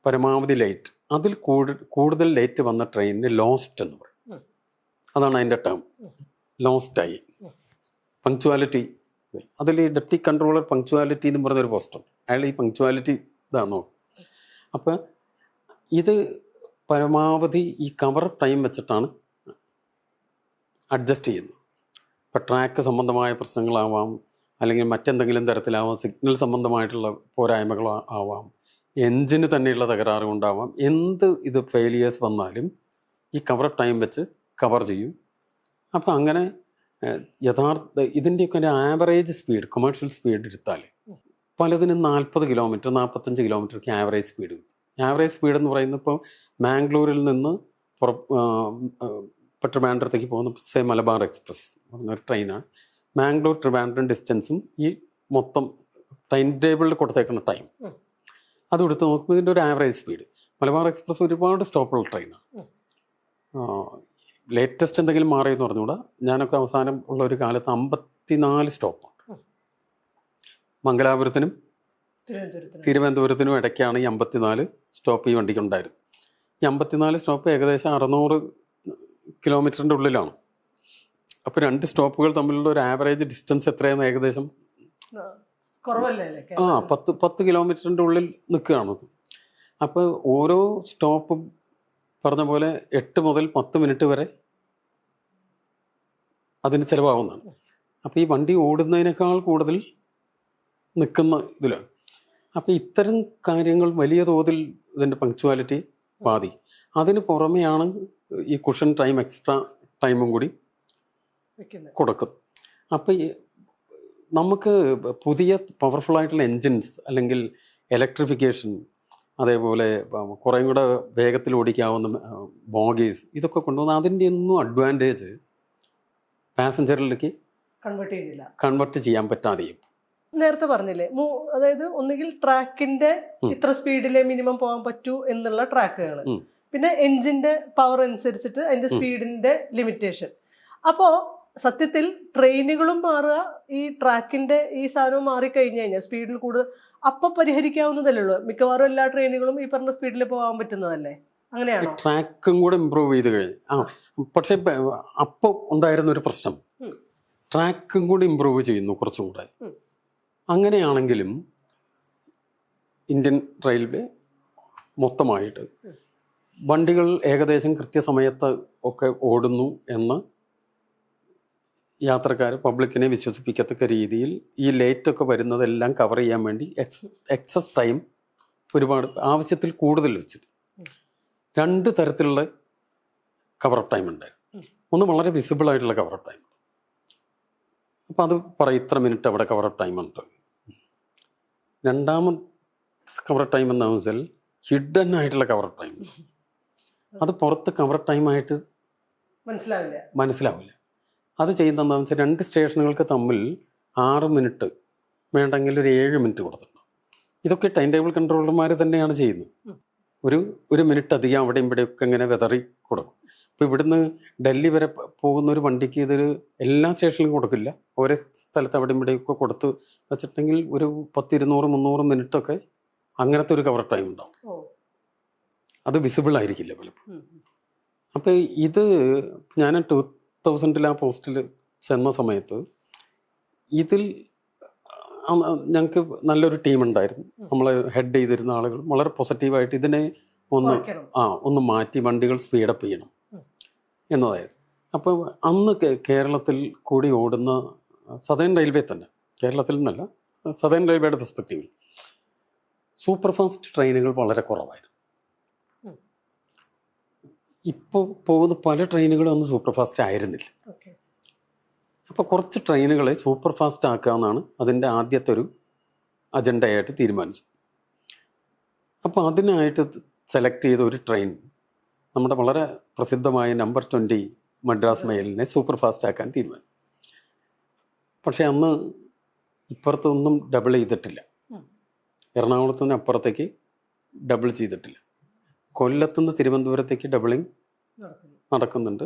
A: പരമാവധി ലേറ്റ്. അതിൽ കൂടുതൽ ലേറ്റ് വന്ന ട്രെയിനിന് ലോസ്റ്റ് എന്ന് പറയും. അതാണ് അതിൻ്റെ ടേം, ലോസ്റ്റായി. പങ്ക്ച്വാലിറ്റി, അതിൽ ഈ ഡെപ്റ്റി കൺട്രോളർ പങ്ക്ച്വാലിറ്റി എന്ന് പറഞ്ഞൊരു പോസ്റ്റുണ്ട്. അയാൾ ഈ പങ്ക്ച്വാലിറ്റി ഇതാണോ. അപ്പം ഇത് പരമാവധി ഈ കവർ ടൈം വെച്ചിട്ടാണ് അഡ്ജസ്റ്റ് ചെയ്യുന്നത്. ഇപ്പം ട്രാക്ക് സംബന്ധമായ പ്രശ്നങ്ങളാവാം, അല്ലെങ്കിൽ മറ്റെന്തെങ്കിലും തരത്തിലാവാം, സിഗ്നൽ സംബന്ധമായിട്ടുള്ള പോരായ്മകളോ ആവാം, എൻജിന് തന്നെയുള്ള തകരാറ് കൊണ്ടാവാം. എന്ത് ഇത് ഫെയിലിയേഴ്സ് വന്നാലും ഈ കവർ ടൈം വെച്ച് കവർ ചെയ്യും. അപ്പോൾ അങ്ങനെ യഥാർത്ഥ ഇതിൻ്റെയൊക്കെ ഒരു ആവറേജ് സ്പീഡ്, കൊമേഴ്ഷ്യൽ സ്പീഡ് എടുത്താൽ പലതിനും 40 കിലോമീറ്റർ 45 കിലോമീറ്റർക്ക് ആവറേജ് സ്പീഡ്. ആവറേജ് സ്പീഡ് എന്ന് പറയുന്നത് ഇപ്പോൾ മാംഗ്ലൂരിൽ നിന്ന് ട്രിവാൻഡ്രത്തേക്ക് പോകുന്ന മലബാർ എക്സ്പ്രസ് പറഞ്ഞൊരു ട്രെയിനാണ്. മാംഗ്ലൂർ ട്രിവാൻഡ്രം ഡിസ്റ്റൻസും ഈ മൊത്തം ടൈം ടേബിളിൽ കൊടുത്തേക്കുന്ന ടൈം അത് എടുത്ത് നോക്കുമ്പോൾ ഇതിൻ്റെ ഒരു ആവറേജ് സ്പീഡ്. മലബാർ എക്സ്പ്രസ് ഒരുപാട് സ്റ്റോപ്പുള്ള ട്രെയിനാണ്. ലേറ്റസ്റ്റ് എന്തെങ്കിലും മാറിയെന്ന് പറഞ്ഞുകൂടാ. ഞാനൊക്കെ അവസാനം ഉള്ള ഒരു കാലത്ത് 54 സ്റ്റോപ്പ്. മംഗലാപുരത്തിനും തിരുവനന്തപുരത്തിനും ഇടയ്ക്കാണ് ഈ 54 സ്റ്റോപ്പ് ഈ വണ്ടിക്കുണ്ടായിരുന്നു. ഈ 54 സ്റ്റോപ്പ് ഏകദേശം 600 കിലോമീറ്ററിൻ്റെ ഉള്ളിലാണ്. അപ്പോൾ 2 സ്റ്റോപ്പുകൾ തമ്മിലുള്ള ഒരു ആവറേജ് ഡിസ്റ്റൻസ് എത്രയാണെന്ന് ഏകദേശം 10 കിലോമീറ്ററിൻ്റെ ഉള്ളിൽ നിൽക്കുകയാണത്. അപ്പോൾ ഓരോ സ്റ്റോപ്പും പറഞ്ഞ പോലെ 8 മുതൽ 10 മിനിറ്റ് വരെ അതിന് ചിലവാകുന്നതാണ്. അപ്പോൾ ഈ വണ്ടി ഓടുന്നതിനേക്കാൾ കൂടുതൽ നിൽക്കുന്ന ഇതിലാണ്. അപ്പോൾ ഇത്തരം കാര്യങ്ങൾ വലിയ തോതിൽ ഇതിൻ്റെ പങ്ക്ച്വാലിറ്റി ബാധി. അതിന് പുറമെയാണ് ഈ കുഷൻ ടൈം, എക്സ്ട്രാ ടൈമും കൂടി കൊടുക്കും. അപ്പം നമുക്ക് പുതിയ പവർഫുള്ളായിട്ടുള്ള എൻജിൻസ് അല്ലെങ്കിൽ ഇലക്ട്രിഫിക്കേഷൻ, അതേപോലെ കുറേയും കൂടെ വേഗത്തിൽ ഓടിക്കാവുന്ന ബോഗീസ്, ഇതൊക്കെ കൊണ്ടുവന്ന് അതിൻ്റെ ഒന്നും അഡ്വാൻറ്റേജ് പാസഞ്ചറിലേക്ക് കൺവെർട്ട് ചെയ്യാൻ പറ്റാതെയും.
B: നേരത്തെ പറഞ്ഞില്ലേ, അതായത് ഒന്നുകിൽ ട്രാക്കിന്റെ ഇത്ര സ്പീഡിലെ മിനിമം പോകാൻ പറ്റൂ എന്നുള്ള ട്രാക്കുകൾ, പിന്നെ എൻജിന്റെ പവർ അനുസരിച്ചിട്ട് അതിന്റെ സ്പീഡിന്റെ ലിമിറ്റേഷൻ. അപ്പോൾ സത്യത്തിൽ ട്രെയിനുകളും മാറുക, ഈ ട്രാക്കിന്റെ ഈ സാധനം മാറിക്കഴിഞ്ഞു കഴിഞ്ഞാൽ സ്പീഡിൽ കൂടുതൽ അപ്പം പരിഹരിക്കാവുന്നതല്ലേ ഉള്ളൂ. മിക്കവാറും എല്ലാ ട്രെയിനുകളും ഈ പറഞ്ഞ സ്പീഡിൽ പോകാൻ പറ്റുന്നതല്ലേ? അങ്ങനെയാണോ?
A: ട്രാക്കും കൂടെ ഇമ്പ്രൂവ് ചെയ്ത് കഴിഞ്ഞു. പക്ഷെ അപ്പോൾ ഉണ്ടായിരുന്ന ഒരു പ്രശ്നം, ട്രാക്കും കൂടി ഇമ്പ്രൂവ് ചെയ്യുന്നു കുറച്ചും കൂടെ. അങ്ങനെയാണെങ്കിലും ഇന്ത്യൻ റെയിൽവേ മൊത്തമായിട്ട് വണ്ടികൾ ഏകദേശം കൃത്യസമയത്ത് ഒക്കെ ഓടുന്നു എന്ന് യാത്രക്കാർ പബ്ലിക്കിനെ വിശ്വസിപ്പിക്കത്തക്ക രീതിയിൽ ഈ ലേറ്റൊക്കെ വരുന്നതെല്ലാം കവർ ചെയ്യാൻ വേണ്ടി എക്സസ് ടൈം ഒരുപാട് ആവശ്യത്തിൽ കൂടുതൽ വെച്ചിട്ട് 2 തരത്തിലുള്ള കവർ ടൈം ഉണ്ടായിരുന്നു. ഒന്ന് വളരെ വിസിബിൾ ആയിട്ടുള്ള കവർ ടൈം. അപ്പോൾ അത് പറയും ഇത്ര മിനിറ്റ് അവിടെ കവർ ടൈം ഉണ്ട്. രണ്ടാമത് കവർ ടൈം എന്താണെന്ന് വെച്ചാൽ ഹിഡൻ ആയിട്ടുള്ള കവർ ടൈം. അത് പുറത്ത് കവർ ടൈമായിട്ട് മനസ്സിലാവില്ല. അത് ചെയ്യുന്നത് എന്താണെന്ന് വെച്ചാൽ 2 സ്റ്റേഷനുകൾക്ക് തമ്മിൽ 6 മിനിറ്റ് വേണ്ടെങ്കിൽ ഒരു 7 മിനിറ്റ് കൊടുത്തിട്ടുണ്ട്. ഇതൊക്കെ ടൈം ടേബിൾ കൺട്രോളർമാർ തന്നെയാണ് ചെയ്യുന്നത്. ഒരു മിനിറ്റ് അധികം അവിടെയും ഇവിടെയൊക്കെ ഇങ്ങനെ വെതറി കൊടുക്കും. ഇപ്പോൾ ഇവിടുന്ന് ഡൽഹി വരെ പോകുന്ന ഒരു വണ്ടിക്ക് ഇതൊരു എല്ലാ സ്റ്റേഷനിലും കൊടുക്കില്ല. ഓരോ സ്ഥലത്ത് അവിടെയും ഇവിടെയൊക്കെ കൊടുത്ത് വെച്ചിട്ടുണ്ടെങ്കിൽ ഒരു 10, 200, 300 മിനിറ്റൊക്കെ അങ്ങനത്തെ ഒരു കവർ ടൈം ഉണ്ടാവും. അത് വിസിബിൾ ആയിരിക്കില്ല പലപ്പോഴും. അപ്പോൾ ഇത് ഞാൻ 2000 ആ പോസ്റ്റിൽ ചെന്ന സമയത്ത് ഇതിൽ ഞങ്ങൾക്ക് നല്ലൊരു ടീമുണ്ടായിരുന്നു. നമ്മളെ ഹെഡ് ചെയ്തിരുന്ന ആളുകൾ വളരെ പോസിറ്റീവായിട്ട് ഇതിനെ ഒന്ന് മാറ്റി വണ്ടികൾ സ്പീഡപ്പ് ചെയ്യണം എന്നതായിരുന്നു. അപ്പോൾ അന്ന് കേരളത്തിൽ കൂടി ഓടുന്ന സദേൺ റെയിൽവേ തന്നെ, കേരളത്തിൽ നിന്നല്ല, സദേൺ റെയിൽവേയുടെ പെർസ്പെക്റ്റീവിൽ സൂപ്പർ ഫാസ്റ്റ് ട്രെയിനുകൾ വളരെ കുറവായിരുന്നു. ഇപ്പോൾ പോകുന്ന പല ട്രെയിനുകളും അന്ന് സൂപ്പർ ഫാസ്റ്റ് ആയിരുന്നില്ല. അപ്പോൾ കുറച്ച് ട്രെയിനുകളെ സൂപ്പർ ഫാസ്റ്റ് ആക്കാമെന്നാണ് അതിൻ്റെ ആദ്യത്തെ ഒരു അജണ്ടയായിട്ട് തീരുമാനിച്ചത്. അപ്പോൾ അതിനായിട്ട് സെലക്ട് ചെയ്ത ഒരു ട്രെയിൻ നമ്മുടെ വളരെ പ്രസിദ്ധമായ നമ്പർ 20 മദ്രാസ് മെയിലിനെ സൂപ്പർ ഫാസ്റ്റ് ആക്കാൻ തീരുമാനിച്ചു. പക്ഷേ അന്ന് ഇപ്പുറത്തൊന്നും ഡബിൾ ചെയ്തിട്ടില്ല. എറണാകുളത്തു നിന്ന് അപ്പുറത്തേക്ക് ഡബിൾ ചെയ്തിട്ടില്ല. കൊല്ലത്തുനിന്ന് തിരുവനന്തപുരത്തേക്ക് ഡബിളിങ് നടക്കുന്നുണ്ട്.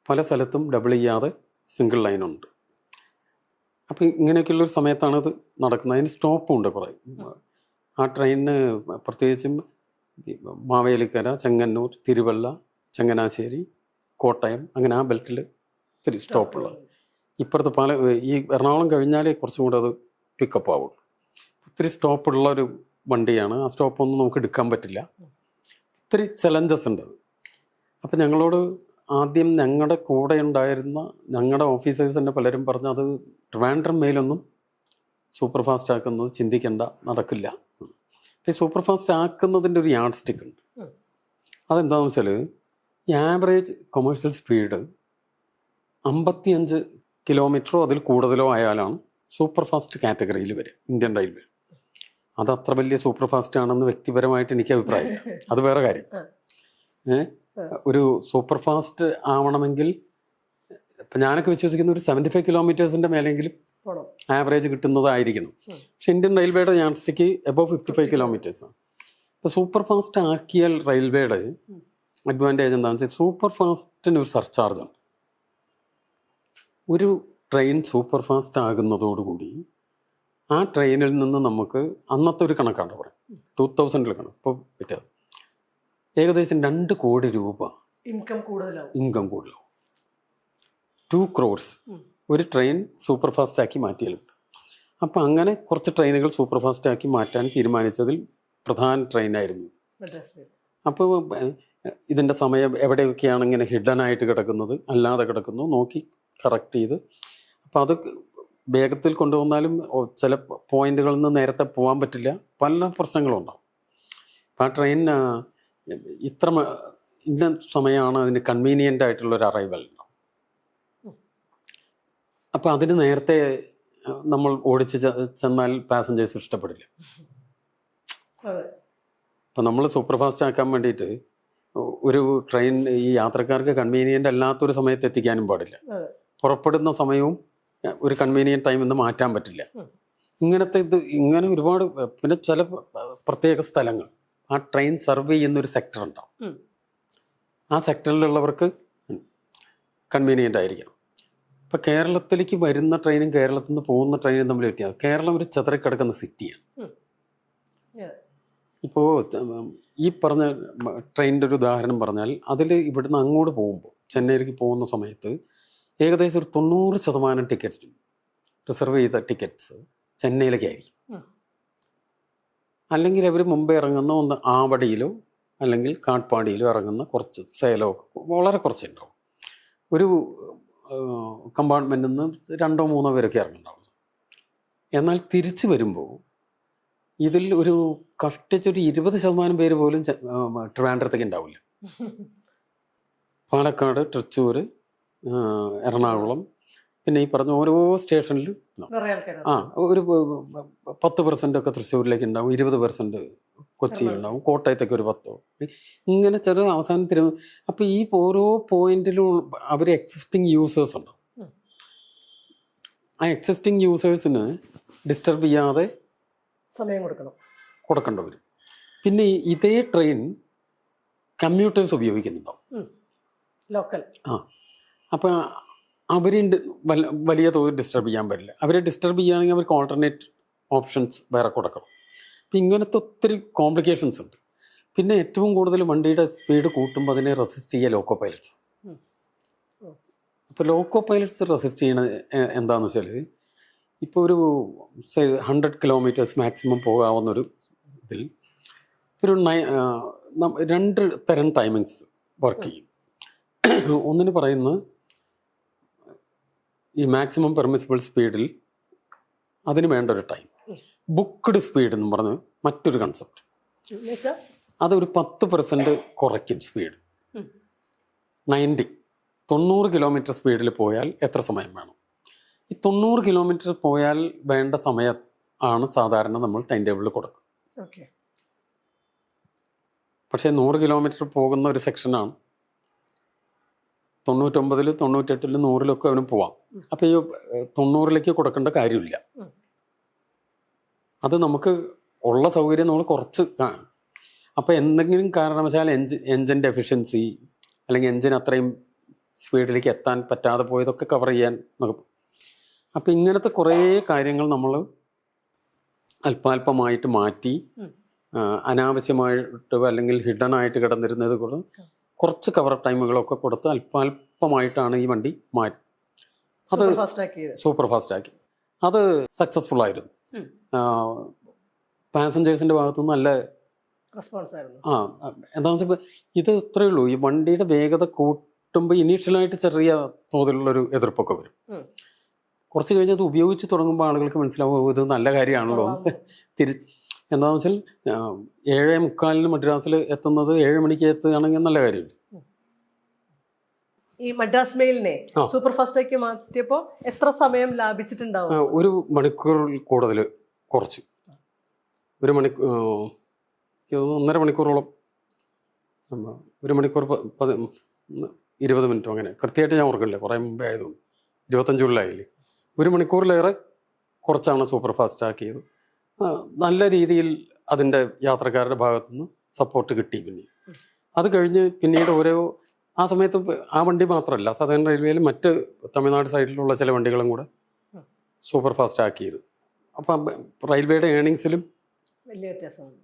A: പല സ്ഥലത്തും ഡബിൾ ചെയ്യാതെ സിംഗിൾ ലൈനുണ്ട്. അപ്പോൾ ഇങ്ങനെയൊക്കെയുള്ളൊരു സമയത്താണ് ഇത് നടക്കുന്നത്. അതിന് സ്റ്റോപ്പും ഉണ്ട് കുറേ. ആ ട്രെയിനിന് പ്രത്യേകിച്ചും മാവേലിക്കര, ചെങ്ങന്നൂർ, തിരുവല്ല, ചങ്ങനാശ്ശേരി, കോട്ടയം, അങ്ങനെ ആ ബെൽറ്റിൽ ഇത്തിരി സ്റ്റോപ്പുള്ള. ഇപ്പുറത്ത് ഈ എറണാകുളം കഴിഞ്ഞാലേ കുറച്ചും കൂടെ അത് പിക്കപ്പ് ആവുള്ളൂ. ഒത്തിരി സ്റ്റോപ്പുള്ള ഒരു വണ്ടിയാണ്. ആ സ്റ്റോപ്പൊന്നും നമുക്ക് എടുക്കാൻ പറ്റില്ല. ഒത്തിരി ചലഞ്ചസ് ഉണ്ട്. അപ്പം ഞങ്ങളോട് ആദ്യം ഞങ്ങളുടെ കൂടെ ഉണ്ടായിരുന്ന ഞങ്ങളുടെ ഓഫീസേഴ്സ് തന്നെ പലരും പറഞ്ഞു അത് ട്രിവാൻഡ്രം മെയിലൊന്നും സൂപ്പർ ഫാസ്റ്റ് ആക്കുന്നത് ചിന്തിക്കേണ്ട, നടക്കില്ല. ഈ സൂപ്പർ ഫാസ്റ്റ് ആക്കുന്നതിൻ്റെ ഒരു യാർഡ് സ്റ്റിക്ക് ഉണ്ട്. അതെന്താണെന്ന് വെച്ചാൽ ഈ ആവറേജ് കൊമേഴ്ഷ്യൽ സ്പീഡ് 55 കിലോമീറ്ററോ അതിൽ കൂടുതലോ ആയാലാണ് സൂപ്പർ ഫാസ്റ്റ് കാറ്റഗറിയിൽ വരും ഇന്ത്യൻ റെയിൽവേ. അത് അത്ര വലിയ സൂപ്പർ ഫാസ്റ്റ് ആണെന്ന് വ്യക്തിപരമായിട്ട് എനിക്ക് അഭിപ്രായമില്ല. അത് വേറെ കാര്യം. ഒരു സൂപ്പർ ഫാസ്റ്റ് ആവണമെങ്കിൽ ഇപ്പം ഞാനൊക്കെ വിശ്വസിക്കുന്ന ഒരു 75 കിലോമീറ്റേഴ്സിൻ്റെ മേലെങ്കിലും ആവറേജ് കിട്ടുന്നതായിരിക്കണം. പക്ഷെ ഇന്ത്യൻ റെയിൽവേയുടെ യാർഡ് സ്റ്റിക്ക് എബോവ് 55 കിലോമീറ്റേഴ്സാണ്. ഇപ്പോൾ സൂപ്പർ ഫാസ്റ്റ് ആക്കിയാൽ റെയിൽവേയുടെ അഡ്വാൻറ്റേജ് എന്താണെന്ന് വെച്ചാൽ സൂപ്പർ ഫാസ്റ്റിന് ഒരു സർചാർജാണ്. ഒരു ട്രെയിൻ സൂപ്പർ ഫാസ്റ്റ് ആകുന്നതോടുകൂടി ആ ട്രെയിനിൽ നിന്ന് നമുക്ക് അന്നത്തെ ഒരു കണക്കാണ് പറയാം, 2000 കണക്ക് ഇപ്പോൾ പറ്റാതെ ഏകദേശം 2 കോടി രൂപ ഇൻകം കൂടുതലാവും. 2 crores ഒരു ട്രെയിൻ സൂപ്പർ ഫാസ്റ്റ് ആക്കി മാറ്റിയാലുണ്ട്. അപ്പം അങ്ങനെ കുറച്ച് ട്രെയിനുകൾ സൂപ്പർ ഫാസ്റ്റ് ആക്കി മാറ്റാൻ തീരുമാനിച്ചതിൽ പ്രധാന ട്രെയിനായിരുന്നു. അപ്പോൾ ഇതിൻ്റെ സമയം എവിടെയൊക്കെയാണ് ഇങ്ങനെ ഹിഡൻ ആയിട്ട് കിടക്കുന്നത്, അല്ലാതെ കിടക്കുന്നു നോക്കി കറക്റ്റ് ചെയ്ത്, അപ്പോൾ അത് വേഗത്തിൽ കൊണ്ടുവന്നാലും ചില പോയിന്റുകളിൽ നിന്ന് നേരത്തെ പോകാൻ പറ്റില്ല, പല പ്രശ്നങ്ങളും ഉണ്ടാവും. അപ്പം ആ ട്രെയിൻ ഇത്ര ഇന്ന സമയമാണ് അതിന് കൺവീനിയൻ്റ് ആയിട്ടുള്ളൊരു അറൈവൽ ഉണ്ടാവും. അപ്പം അതിന് നേരത്തെ നമ്മൾ ഓടിച്ച് ചെന്നാൽ പാസഞ്ചേഴ്സ് ഇഷ്ടപ്പെടില്ല. അപ്പം നമ്മൾ സൂപ്പർ ഫാസ്റ്റ് ആക്കാൻ വേണ്ടിയിട്ട് ഒരു ട്രെയിൻ ഈ യാത്രക്കാർക്ക് കൺവീനിയൻ്റ് അല്ലാത്തൊരു സമയത്ത് എത്തിക്കാനും പാടില്ല. പുറപ്പെടുന്ന സമയവും ഒരു കൺവീനിയൻറ്റ് ടൈം എന്ന് മാറ്റാൻ പറ്റില്ല. ഇങ്ങനത്തെ ഇങ്ങനെ ഒരുപാട്. പിന്നെ ചില പ്രത്യേക സ്ഥലങ്ങൾ ആ ട്രെയിൻ സർവ് ചെയ്യുന്നൊരു സെക്ടർ ഉണ്ടാവും. ആ സെക്ടറിലുള്ളവർക്ക് കൺവീനിയൻ്റ് ആയിരിക്കണം. ഇപ്പം കേരളത്തിലേക്ക് വരുന്ന ട്രെയിനും കേരളത്തിൽ നിന്ന് പോകുന്ന ട്രെയിനും തമ്മിൽ വ്യത്യാസം. കേരളം ഒരു ചിതറിക്കിടക്കുന്ന സിറ്റിയാണ്. ഇപ്പോൾ ഈ പറഞ്ഞ ട്രെയിനിൻ്റെ ഒരു ഉദാഹരണം പറഞ്ഞാൽ അതിൽ ഇവിടുന്ന് അങ്ങോട്ട് പോകുമ്പോൾ ചെന്നൈയിലേക്ക് പോകുന്ന സമയത്ത് ഏകദേശം ഒരു 90% ടിക്കറ്റ് റിസർവ് ചെയ്ത ടിക്കറ്റ്സ് ചെന്നൈയിലേക്കായിരിക്കും. അല്ലെങ്കിൽ അവർ മുമ്പേ ഇറങ്ങുന്ന ഒന്ന് ആവടിയിലോ അല്ലെങ്കിൽ കാട്ട്പാടിയിലോ ഇറങ്ങുന്ന കുറച്ച് സേലോ വളരെ കുറച്ചുണ്ടാവും. ഒരു കമ്പാർട്ട്മെൻറ്റിൽ നിന്ന് 2-3 പേരൊക്കെ ഇറങ്ങുന്നുണ്ടാവും. എന്നാൽ തിരിച്ചു വരുമ്പോൾ ഇതിൽ ഒരു കഷ്ടിച്ചൊരു 20% പേര് പോലും ട്രിവാൻഡ്രത്തേക്ക് ഉണ്ടാവില്ല. പാലക്കാട്, തൃശ്ശൂർ, എറണാകുളം, പിന്നെ ഈ പറഞ്ഞ ഓരോ സ്റ്റേഷനിലും ഒരു 10% ഒക്കെ തൃശ്ശൂരിലേക്ക് ഉണ്ടാവും, 20% കൊച്ചിയിലുണ്ടാവും, കോട്ടയത്തേക്ക് ഒരു 10. ഇങ്ങനെ ചെറിയ അവസാനത്തിൽ. അപ്പോൾ ഈ ഓരോ പോയിന്റിലും അവർ എക്സിസ്റ്റിംഗ് യൂസേഴ്സ് ഉണ്ടാവും. ആ എക്സിസ്റ്റിംഗ് യൂസേഴ്സിന് ഡിസ്റ്റർബ് ചെയ്യാതെ
B: സമയം
A: കൊടുക്കേണ്ടി വരും. പിന്നെ ഇതേ ട്രെയിൻ കമ്മ്യൂട്ടേഴ്സ് ഉപയോഗിക്കുന്നുണ്ടാവും,
B: ലോക്കൽ.
A: അപ്പോൾ അവരും വലിയ തോതിൽ ഡിസ്റ്റർബ് ചെയ്യാൻ പറ്റില്ല. അവരെ ഡിസ്റ്റർബ് ചെയ്യുകയാണെങ്കിൽ അവർക്ക് ഓൾട്ടർനേറ്റ് ഓപ്ഷൻസ് വേറെ കൊടുക്കണം. അപ്പം ഇങ്ങനത്തെ ഒത്തിരി കോംപ്ലിക്കേഷൻസ് ഉണ്ട്. പിന്നെ ഏറ്റവും കൂടുതൽ വണ്ടിയുടെ സ്പീഡ് കൂട്ടുമ്പോൾ അതിനെ റെസിസ്റ്റ് ചെയ്യുക ലോക്കോ പൈലറ്റ്സ്. അപ്പോൾ ലോക്കോ പൈലറ്റ്സ് റെസിസ്റ്റ് ചെയ്യണത് എന്താണെന്ന് വെച്ചാൽ ഇപ്പോൾ ഒരു 100 കിലോമീറ്റേഴ്സ് മാക്സിമം പോകാവുന്നൊരു ഇതിൽ ഒരു 2 തരം ടൈമിങ്സ് വർക്ക് ചെയ്യും. ഒന്നിന് പറയുന്നത് ഈ മാക്സിമം പെർമിസിബിൾ സ്പീഡിൽ അതിന് വേണ്ട ഒരു ടൈം. ബുക്ക്ഡ് സ്പീഡ് എന്ന് പറഞ്ഞ് മറ്റൊരു കൺസെപ്റ്റ്. അതൊരു 10% കുറയ്ക്കും സ്പീഡ്. 90 കിലോമീറ്റർ സ്പീഡിൽ പോയാൽ എത്ര സമയം വേണം? ഈ 90 കിലോമീറ്റർ പോയാൽ വേണ്ട സമയം ആണ് സാധാരണ നമ്മൾ ടൈം ടേബിളിൽ കൊടുക്കുക. പക്ഷേ 100 കിലോമീറ്റർ പോകുന്ന ഒരു സെക്ഷനാണ്. 99, 98, 100 അവന് പോവാം. അപ്പോൾ ഈ 90 കൊടുക്കേണ്ട കാര്യമില്ല. അത് നമുക്ക് ഉള്ള സൗകര്യം നമ്മൾ കുറച്ച് കാണും. അപ്പോൾ എന്തെങ്കിലും കാരണവശാൽ എൻജിൻ്റെ എഫിഷ്യൻസി അല്ലെങ്കിൽ എൻജിൻ അത്രയും സ്പീഡിലേക്ക് എത്താൻ പറ്റാതെ പോയതൊക്കെ കവർ ചെയ്യാൻ നമുക്ക്. അപ്പോൾ ഇങ്ങനത്തെ കുറേ കാര്യങ്ങൾ നമ്മൾ അല്പാൽപമായിട്ട് മാറ്റി അനാവശ്യമായിട്ട് അല്ലെങ്കിൽ ഹിഡൻ ആയിട്ട് കിടന്നിരുന്നത് കൊണ്ട് കുറച്ച് കവർ ടൈമുകളൊക്കെ കൊടുത്ത് അല്പാൽപമായിട്ടാണ് ഈ വണ്ടി മാറ്റി അത് സൂപ്പർ ഫാസ്റ്റ് ആക്കി. അത് സക്സസ്ഫുൾ ആയിരുന്നു. പാസഞ്ചേഴ്സിൻ്റെ ഭാഗത്തുനിന്ന് നല്ല
B: റെസ്പോൺസ് ആയിരുന്നു.
A: എന്താണെന്ന് വെച്ചാൽ ഇത് ഇത്രയേ ഉള്ളൂ. ഈ വണ്ടിയുടെ വേഗത കൂട്ടുമ്പോൾ ഇനീഷ്യലായിട്ട് ചെറിയ തോതിലുള്ളൊരു എതിർപ്പൊക്കെ വരും. കുറച്ച് കഴിഞ്ഞ് അത് ഉപയോഗിച്ച് തുടങ്ങുമ്പോൾ ആളുകൾക്ക് മനസ്സിലാവും ഇത് നല്ല കാര്യമാണല്ലോ. എന്താണെന്ന് വെച്ചാൽ 7:45 മദ്രാസിൽ എത്തുന്നത് 7 മണിക്ക് എത്തുകയാണെങ്കിൽ നല്ല കാര്യമില്ല.
B: ഈ മദ്രാസ് മെയിലിനെ സൂപ്പർ ഫാസ്റ്റാക്കി മാറ്റിയപ്പോൾ എത്ര സമയം ലാഭിച്ചിട്ടുണ്ടാവും?
A: 1 മണിക്കൂറിൽ കൂടുതൽ കുറച്ചു. 1 മണിക്കൂർ 1.5 മണിക്കൂറോളം, 1 മണിക്കൂർ 20 മിനിറ്റോ അങ്ങനെ കൃത്യമായിട്ട് ഞാൻ ഓർക്കില്ല, കുറേ മുമ്പേ ആയതുകൊണ്ട് 25 കൊല്ലമായില്ലേ. 1 മണിക്കൂറിലേറെ കുറച്ചാണ് സൂപ്പർ ഫാസ്റ്റ് ആക്കിയത്. നല്ല രീതിയിൽ അതിൻ്റെ യാത്രക്കാരുടെ ഭാഗത്തുനിന്ന് സപ്പോർട്ട് കിട്ടി. പിന്നെ അത് കഴിഞ്ഞ് പിന്നീട് ആ സമയത്ത് ആ വണ്ടി മാത്രമല്ല, സദേൺ റെയിൽവേയിൽ മറ്റ് തമിഴ്നാട് സൈഡിലുള്ള ചില വണ്ടികളും കൂടെ സൂപ്പർ ഫാസ്റ്റ് ആക്കിയത്. അപ്പം റെയിൽവേയുടെ ഏണിങ്സിലും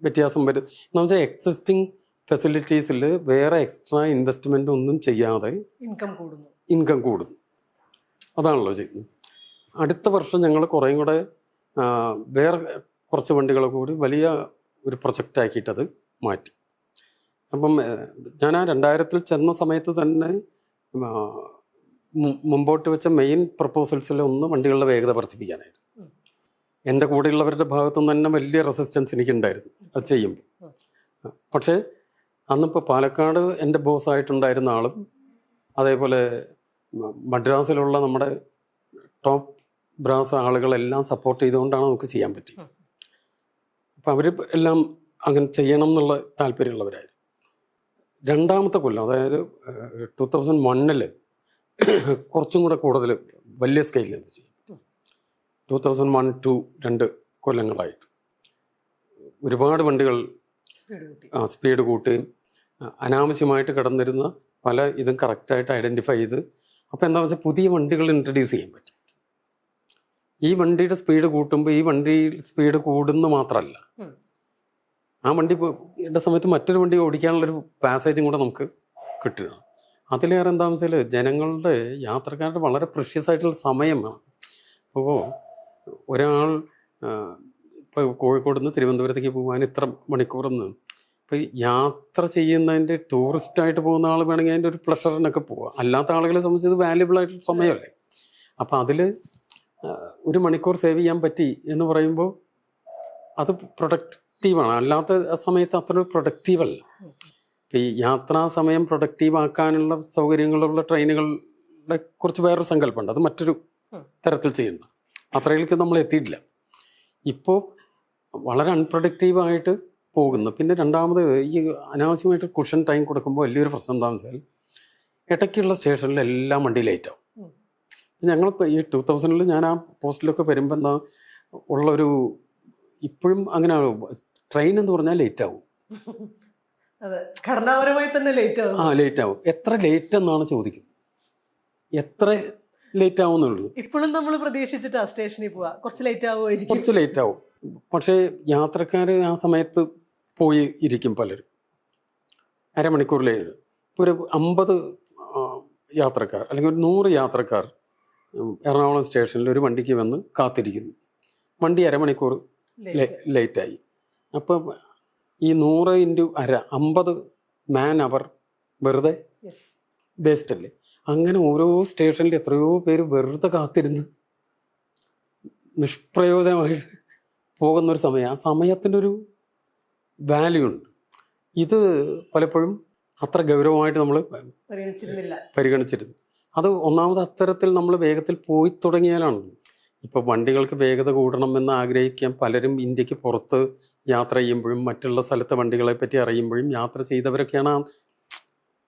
A: വ്യത്യാസം വരും. എന്ന് വെച്ചാൽ എക്സിസ്റ്റിംഗ് ഫെസിലിറ്റീസിൽ വേറെ എക്സ്ട്രാ ഇൻവെസ്റ്റ്മെൻ്റ് ഒന്നും ചെയ്യാതെ ഇൻകം കൂടുന്നു. അതാണല്ലോ ചെയ്യുന്നത്. അടുത്ത വർഷം ഞങ്ങൾ കുറേയും കൂടെ വേറെ കുറച്ച് വണ്ടികളെ കൂടി വലിയ ഒരു പ്രൊജക്റ്റ് ആക്കിയിട്ടത് മാറ്റി. അപ്പം ഞാൻ ആ 2000 ചെന്ന സമയത്ത് തന്നെ മുമ്പോട്ട് വെച്ച മെയിൻ പ്രപ്പോസൽസിലൊന്ന് വണ്ടികളുടെ വേഗത വർദ്ധിപ്പിക്കാനായിരുന്നു. എൻ്റെ കൂടെയുള്ളവരുടെ ഭാഗത്തുനിന്ന് തന്നെ വലിയ റെസിസ്റ്റൻസ് എനിക്കുണ്ടായിരുന്നു അത് ചെയ്യുമ്പോൾ. പക്ഷേ അന്നിപ്പോൾ പാലക്കാട് എൻ്റെ ബോസായിട്ടുണ്ടായിരുന്ന ആളും അതേപോലെ മദ്രാസിലുള്ള നമ്മുടെ ടോപ്പ് ബ്രാസ് ആളുകളെല്ലാം സപ്പോർട്ട് ചെയ്തുകൊണ്ടാണ് നമുക്ക് ചെയ്യാൻ പറ്റിയത്. അപ്പം അവർ എല്ലാം അങ്ങനെ ചെയ്യണം എന്നുള്ള താല്പര്യമുള്ളവരായിരുന്നു. രണ്ടാമത്തെ കൊല്ലം, അതായത് 2001 കുറച്ചും കൂടെ കൂടുതൽ വലിയ സ്കെയിലിൽ ചെയ്യും. 2001-2 2 കൊല്ലങ്ങളായിട്ട് ഒരുപാട് വണ്ടികൾ സ്പീഡ് കൂട്ടുകയും അനാവശ്യമായിട്ട് കിടന്നിരുന്ന പല ഇതും കറക്റ്റായിട്ട് ഐഡൻറ്റിഫൈ ചെയ്ത്, അപ്പോൾ എന്താണെന്ന് വെച്ചാൽ പുതിയ വണ്ടികൾ ഇൻട്രൊഡ്യൂസ് ചെയ്യാൻ പറ്റും. ഈ വണ്ടിയുടെ സ്പീഡ് കൂട്ടുമ്പോൾ ഈ വണ്ടി സ്പീഡ് കൂടുന്ന മാത്രമല്ല, ആ വണ്ടിയുടെ സമയത്ത് മറ്റൊരു വണ്ടി ഓടിക്കാനുള്ളൊരു പാസേജും കൂടെ നമുക്ക് കിട്ടുക. അതിലേറെ എന്താണെന്ന് വെച്ചാൽ ജനങ്ങളുടെ യാത്രക്കാരുടെ വളരെ പ്രഷ്യസ് ആയിട്ടുള്ള സമയം വേണം. അപ്പോൾ ഒരാൾ ഇപ്പോൾ കോഴിക്കോട് നിന്ന് തിരുവനന്തപുരത്തേക്ക് പോകാൻ ഇത്ര മണിക്കൂറെന്ന്, ഇപ്പോൾ യാത്ര ചെയ്യുന്നതിൻ്റെ ടൂറിസ്റ്റായിട്ട് പോകുന്ന ആൾ വേണമെങ്കിൽ അതിൻ്റെ ഒരു പ്ലഷറിനൊക്കെ പോവാം. അല്ലാത്ത ആളുകളെ സംബന്ധിച്ച് ഇത് വാല്യുബിൾ ആയിട്ടുള്ള സമയമല്ലേ. അപ്പോൾ അതിൽ 1 മണിക്കൂർ സേവ് ചെയ്യാൻ പറ്റി എന്ന് പറയുമ്പോൾ അത് പ്രൊഡക്റ്റീവാണ്. അല്ലാത്ത സമയത്ത് അത്ര പ്രൊഡക്റ്റീവല്ല. ഈ യാത്രാ സമയം പ്രൊഡക്റ്റീവ് ആക്കാനുള്ള സൗകര്യങ്ങളുള്ള ട്രെയിനുകളെ കുറിച്ച് വേറൊരു സങ്കല്പമുണ്ട്. അത് മറ്റൊരു തരത്തിൽ ചെയ്യണ്ട. അത്രയിലേക്ക് നമ്മൾ എത്തിയിട്ടില്ല. ഇപ്പോൾ വളരെ അൺപ്രൊഡക്റ്റീവായിട്ട് പോകുന്നു. പിന്നെ രണ്ടാമത് ഈ അനാവശ്യമായിട്ട് കുഷൻ ടൈം കൊടുക്കുമ്പോൾ വലിയൊരു പ്രശ്നം എന്താണെന്ന് വെച്ചാൽ ഇടയ്ക്കുള്ള സ്റ്റേഷനിലെല്ലാം വണ്ടി ലേറ്റാവും. ഞങ്ങളിപ്പോൾ ഈ 2000 ഞാൻ ആ പോസ്റ്റിലൊക്കെ വരുമ്പോൾ എന്താ ഉള്ളൊരു, ഇപ്പോഴും അങ്ങനെ ട്രെയിൻ എന്ന് പറഞ്ഞാൽ ലേറ്റ് ആവും. ലേറ്റ് ആവും. എത്ര ലേറ്റ് എന്നാണ് ചോദിക്കുന്നത്. എത്ര ലേറ്റ് ആവുന്നുള്ളൂ.
B: ഇപ്പോഴും നമ്മൾ പ്രതീക്ഷിച്ചിട്ടാ സ്റ്റേഷനിൽ പോവാ, കുറച്ച് ലേറ്റ് ആവുമായിരിക്കും.
A: കുറച്ച് ലേറ്റ് ആവും. പക്ഷേ യാത്രക്കാർ ആ സമയത്ത് പോയി ഇരിക്കും. പലരും അരമണിക്കൂറിലേഴ്. ഇപ്പോൾ ഒരു 50 യാത്രക്കാർ അല്ലെങ്കിൽ ഒരു 100 യാത്രക്കാർ എറണാകുളം സ്റ്റേഷനിൽ ഒരു വണ്ടിക്ക് വന്ന് കാത്തിരിക്കുന്നു. വണ്ടി അരമണിക്കൂർ ലേറ്റായി. അപ്പോൾ ഈ 100 × 1/2 50 മാൻ അവർ വെറുതെ വേസ്റ്റ് അല്ലേ. അങ്ങനെ ഓരോ സ്റ്റേഷനിൽ എത്രയോ പേര് വെറുതെ കാത്തിരുന്ന് നിഷ്പ്രയോജനമായിട്ട് പോകുന്നൊരു സമയം. ആ സമയത്തിൻ്റെ ഒരു വാല്യൂ ഉണ്ട്. ഇത് പലപ്പോഴും അത്ര ഗൗരവമായിട്ട് നമ്മൾ പരിഗണിച്ചിരുന്നു. അത് ഒന്നാമത് അത്തരത്തിൽ നമ്മൾ വേഗത്തിൽ പോയി തുടങ്ങിയാലാണ്. ഇപ്പോൾ വണ്ടികൾക്ക് വേഗത കൂടണമെന്ന് ആഗ്രഹിക്കാൻ പലരും ഇന്ത്യക്ക് പുറത്ത് യാത്ര ചെയ്യുമ്പോഴും മറ്റുള്ള സ്ഥലത്തെ വണ്ടികളെ പറ്റി അറിയുമ്പോഴും യാത്ര ചെയ്തവരൊക്കെയാണ്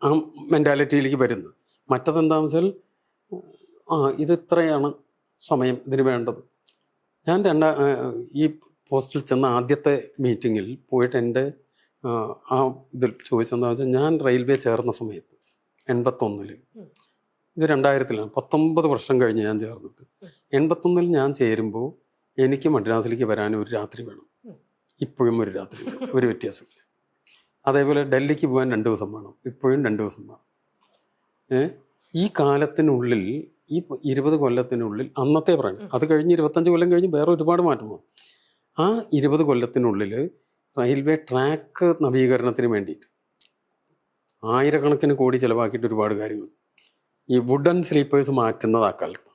A: ആ മെൻറ്റാലിറ്റിയിലേക്ക് വരുന്നത്. മറ്റതെന്താണെന്ന് വെച്ചാൽ ഇത് ഇത്രയാണ് സമയം ഇതിന് വേണ്ടത്. ഞാൻ ഈ പോസ്റ്റിൽ ചെന്ന ആദ്യത്തെ മീറ്റിങ്ങിൽ പോയിട്ട് എൻ്റെ ആ ഇതിൽ ചോദിച്ചെന്താണെന്ന് വെച്ചാൽ, ഞാൻ റെയിൽവേ ചേർന്ന സമയത്ത് 81 ഇത് 2000 19 വർഷം കഴിഞ്ഞ് ഞാൻ ചേർന്നിട്ട് 81 ഞാൻ ചേരുമ്പോൾ എനിക്ക് മദ്രാസിലേക്ക് വരാൻ ഒരു രാത്രി വേണം. ഇപ്പോഴും ഒരു രാത്രി വേണം, ഒരു വ്യത്യാസമില്ല. അതേപോലെ ഡൽഹിക്ക് പോകാൻ 2 ദിവസം വേണം, ഇപ്പോഴും 2 ദിവസം വേണം. ഈ കാലത്തിനുള്ളിൽ, ഈ 20 കൊല്ലത്തിനുള്ളിൽ, അന്നത്തെ പറഞ്ഞു, അത് കഴിഞ്ഞ് 25 കൊല്ലം കഴിഞ്ഞ് വേറെ ഒരുപാട് മാറ്റം വന്നു. ആ 20 കൊല്ലത്തിനുള്ളിൽ റെയിൽവേ ട്രാക്ക് നവീകരണത്തിന് വേണ്ടിയിട്ട് ആയിരക്കണക്കിന് കോടി ചിലവാക്കിയിട്ട് ഒരുപാട് കാര്യങ്ങൾ. ഈ വുഡൻ സ്ലീപ്പേഴ്സ് മാറ്റുന്നത് ആ കാലത്ത്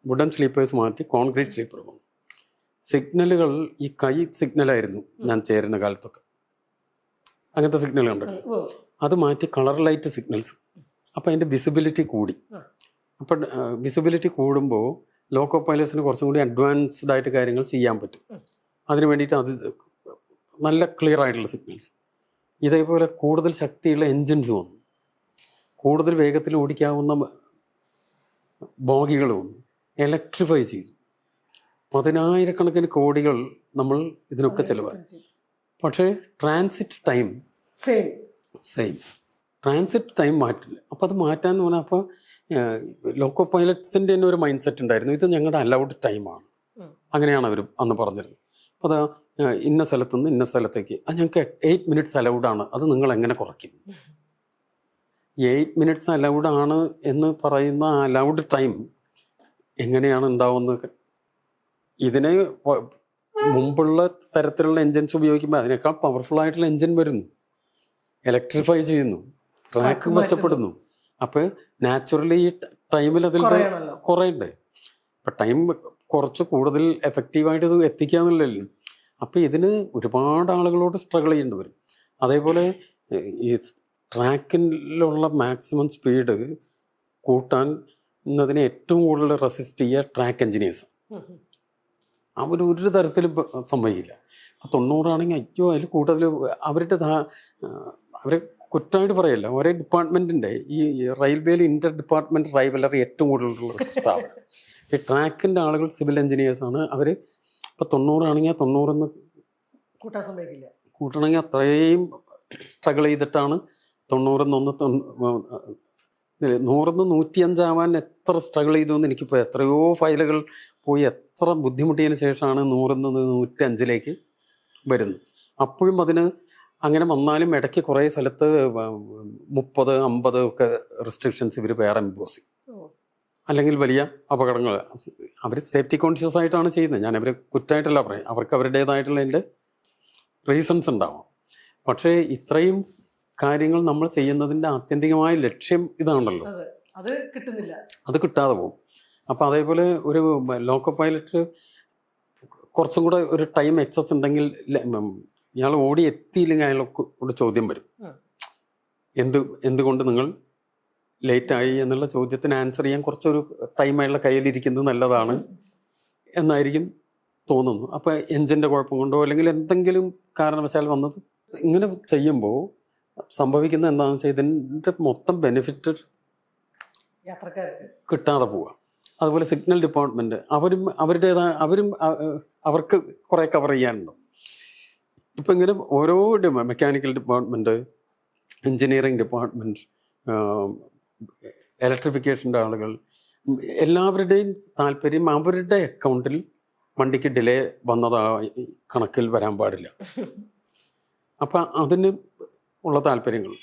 A: വുഡൻ സ്ലീപ്പേഴ്സ് മാറ്റി കോൺക്രീറ്റ് സ്ലീപ്പർ വന്നു. സിഗ്നലുകൾ ഈ കൈ സിഗ്നലായിരുന്നു ഞാൻ ചേരുന്ന കാലത്തൊക്കെ, അങ്ങനത്തെ സിഗ്നൽ കണ്ടല്ലോ. അത് മാറ്റി കളർ ലൈറ്റ് സിഗ്നൽസ്. അപ്പോൾ അതിൻ്റെ വിസിബിലിറ്റി കൂടി. അപ്പം വിസിബിലിറ്റി കൂടുമ്പോൾ ലോക്കോ പൈലറ്റ്സിന് കുറച്ചും കൂടി അഡ്വാൻസ്ഡ് ആയിട്ട് കാര്യങ്ങൾ ചെയ്യാൻ പറ്റും. അതിന് വേണ്ടിയിട്ട് അത് നല്ല ക്ലിയർ ആയിട്ടുള്ള സിഗ്നൽസ്. ഇതേപോലെ കൂടുതൽ ശക്തിയുള്ള എൻജിൻസ് വന്നു, കൂടുതൽ വേഗത്തിൽ ഓടിക്കാവുന്ന ബോഗികൾ വന്നു, ഇലക്ട്രിഫൈ ചെയ്തു. 10,000 കോടികൾ നമ്മൾ ഇതിനൊക്കെ ചിലവാക്കി. പക്ഷേ transit time same, transit time മാറ്റില്ല. അപ്പോൾ അത് മാറ്റാന്ന് പറഞ്ഞാൽ അപ്പോൾ ലോക്കോ പൈലറ്റ്സിൻ്റെ തന്നെ ഒരു മൈൻഡ് സെറ്റ് ഉണ്ടായിരുന്നു, ഇത് ഞങ്ങളുടെ അലൗഡ് ടൈമാണ്. അങ്ങനെയാണ് അവർ അന്ന് പറഞ്ഞിരുന്നത്. അപ്പോൾ അത് ഇന്ന സ്ഥലത്തുനിന്ന് ഇന്ന സ്ഥലത്തേക്ക് അത് ഞങ്ങൾക്ക് 8 minutes അലൗഡാണ്, അത് നിങ്ങൾ എങ്ങനെ കുറയ്ക്കും? 8 minutes അലൗഡാണ് എന്ന് പറയുന്ന അലൗഡ് ടൈം എങ്ങനെയാണ് ഉണ്ടാവുന്നത്? ഇതിന് മുമ്പുള്ള തരത്തിലുള്ള എൻജിൻസ് ഉപയോഗിക്കുമ്പോൾ അതിനേക്കാൾ പവർഫുൾ ആയിട്ടുള്ള എൻജിൻ വരുന്നു, ഇലക്ട്രിഫൈ ചെയ്യുന്നു, ട്രാക്ക് മെച്ചപ്പെടുന്നു. അപ്പോൾ നാച്ചുറലി ഈ ടൈമിൽ അതിൽ കുറയണ്ടേ? അപ്പം ടൈം കുറച്ച് കൂടുതൽ എഫക്റ്റീവായിട്ട് ഇത് എത്തിക്കാന്നുള്ളല്ലോ. അപ്പോൾ ഇതിന് ഒരുപാട് ആളുകളോട് സ്ട്രഗിൾ ചെയ്യേണ്ടി വരും. അതേപോലെ ഈ ട്രാക്കിലുള്ള മാക്സിമം സ്പീഡ് കൂട്ടാൻ എന്നതിനെ ഏറ്റവും കൂടുതൽ റെസിസ്റ്റ് ചെയ്യുക ട്രാക്ക് എഞ്ചിനീയേഴ്സ്. അവരൊരു തരത്തിലും സമ്മതിക്കില്ല. 90 ആണെങ്കിൽ അയ്യോ അതിൽ കൂടുതൽ അവരുടെ അവരെ കുറ്റമായിട്ട് പറയല്ല, ഒരേ ഡിപ്പാർട്ട്മെൻറ്റിൻ്റെ ഈ റെയിൽവേയിൽ ഇൻ്റർ ഡിപ്പാർട്ട്മെൻറ്റ് റൈവലറി ഏറ്റവും കൂടുതലുള്ള സ്ഥാപനം. ഈ ട്രാക്കിൻ്റെ ആളുകൾ സിവിൽ എഞ്ചിനീയേഴ്സാണ്. അവർ ഇപ്പോൾ 90 ആണെങ്കിൽ 90
B: കൂട്ടാൻ സമ്മതിക്കില്ല.
A: കൂട്ടണമെങ്കിൽ അത്രയും സ്ട്രഗിൾ ചെയ്തിട്ടാണ് 100-105 ആവാൻ എത്ര സ്ട്രഗിൾ ചെയ്തു എന്ന് എനിക്കിപ്പോൾ എത്രയോ ഫയലുകൾ പോയി എത്ര ബുദ്ധിമുട്ടിയതിന് ശേഷമാണ് 100-105 വരുന്നത്. അപ്പോഴും അതിന് അങ്ങനെ വന്നാലും ഇടയ്ക്ക് കുറേ സ്ഥലത്ത് 30-50 ഒക്കെ റെസ്ട്രിക്ഷൻസ് ഇവർ വേറെ ഇമ്പോസ് ചെയ്യും. അല്ലെങ്കിൽ വലിയ അപകടങ്ങൾ. അവർ സേഫ്റ്റി കോൺഷ്യസ് ആയിട്ടാണ് ചെയ്യുന്നത്, ഞാൻ അവർ കുറ്റമായിട്ടല്ല പറയും, അവർക്ക് അവരുടേതായിട്ടുള്ള അതിൻ്റെ റീസൺസ് ഉണ്ടാവും. പക്ഷേ ഇത്രയും കാര്യങ്ങൾ നമ്മൾ ചെയ്യുന്നതിൻ്റെ ആത്യന്തികമായ ലക്ഷ്യം ഇതാണല്ലോ, അത് കിട്ടാതെ പോകും. അപ്പോൾ അതേപോലെ ഒരു ലോക്കോ പൈലറ്റ് കുറച്ചും കൂടെ ഒരു ടൈം എക്സസ് ഉണ്ടെങ്കിൽ ഇയാൾ ഓടി എത്തിയില്ലെങ്കിൽ അയാളോട് ചോദ്യം വരും, എന്തുകൊണ്ട് നിങ്ങൾ ലേറ്റായി എന്നുള്ള ചോദ്യത്തിന് ആൻസർ ചെയ്യാൻ കുറച്ചൊരു ടൈം അയാളുടെ കയ്യിലിരിക്കുന്നത് നല്ലതാണ് എന്നായിരിക്കും തോന്നുന്നു. അപ്പോൾ എൻജിൻ്റെ കുഴപ്പം കൊണ്ടോ അല്ലെങ്കിൽ എന്തെങ്കിലും കാരണവശാൽ വന്നത് ഇങ്ങനെ ചെയ്യുമ്പോൾ സംഭവിക്കുന്നത് എന്താണെന്ന് വെച്ചാൽ ഇതിൻ്റെ മൊത്തം ബെനിഫിറ്റ് കിട്ടാതെ പോവുക. അതുപോലെ സിഗ്നൽ ഡിപ്പാർട്ട്മെൻറ്റ് അവർക്ക് കുറേ കവർ ചെയ്യാനുണ്ട്. ഇപ്പം ഇങ്ങനെ ഓരോ മെക്കാനിക്കൽ ഡിപ്പാർട്ട്മെൻറ്റ്, എൻജിനീയറിംഗ് ഡിപ്പാർട്ട്മെൻറ്റ്, ഇലക്ട്രിഫിക്കേഷൻ്റെ ആളുകൾ, എല്ലാവരുടെയും താല്പര്യം അവരുടെ അക്കൗണ്ടിൽ വണ്ടിക്ക് ഡിലേ വന്നതാ കണക്കിൽ വരാൻ പാടില്ല. അപ്പം അതിന് ഉള്ള താല്പര്യങ്ങൾ.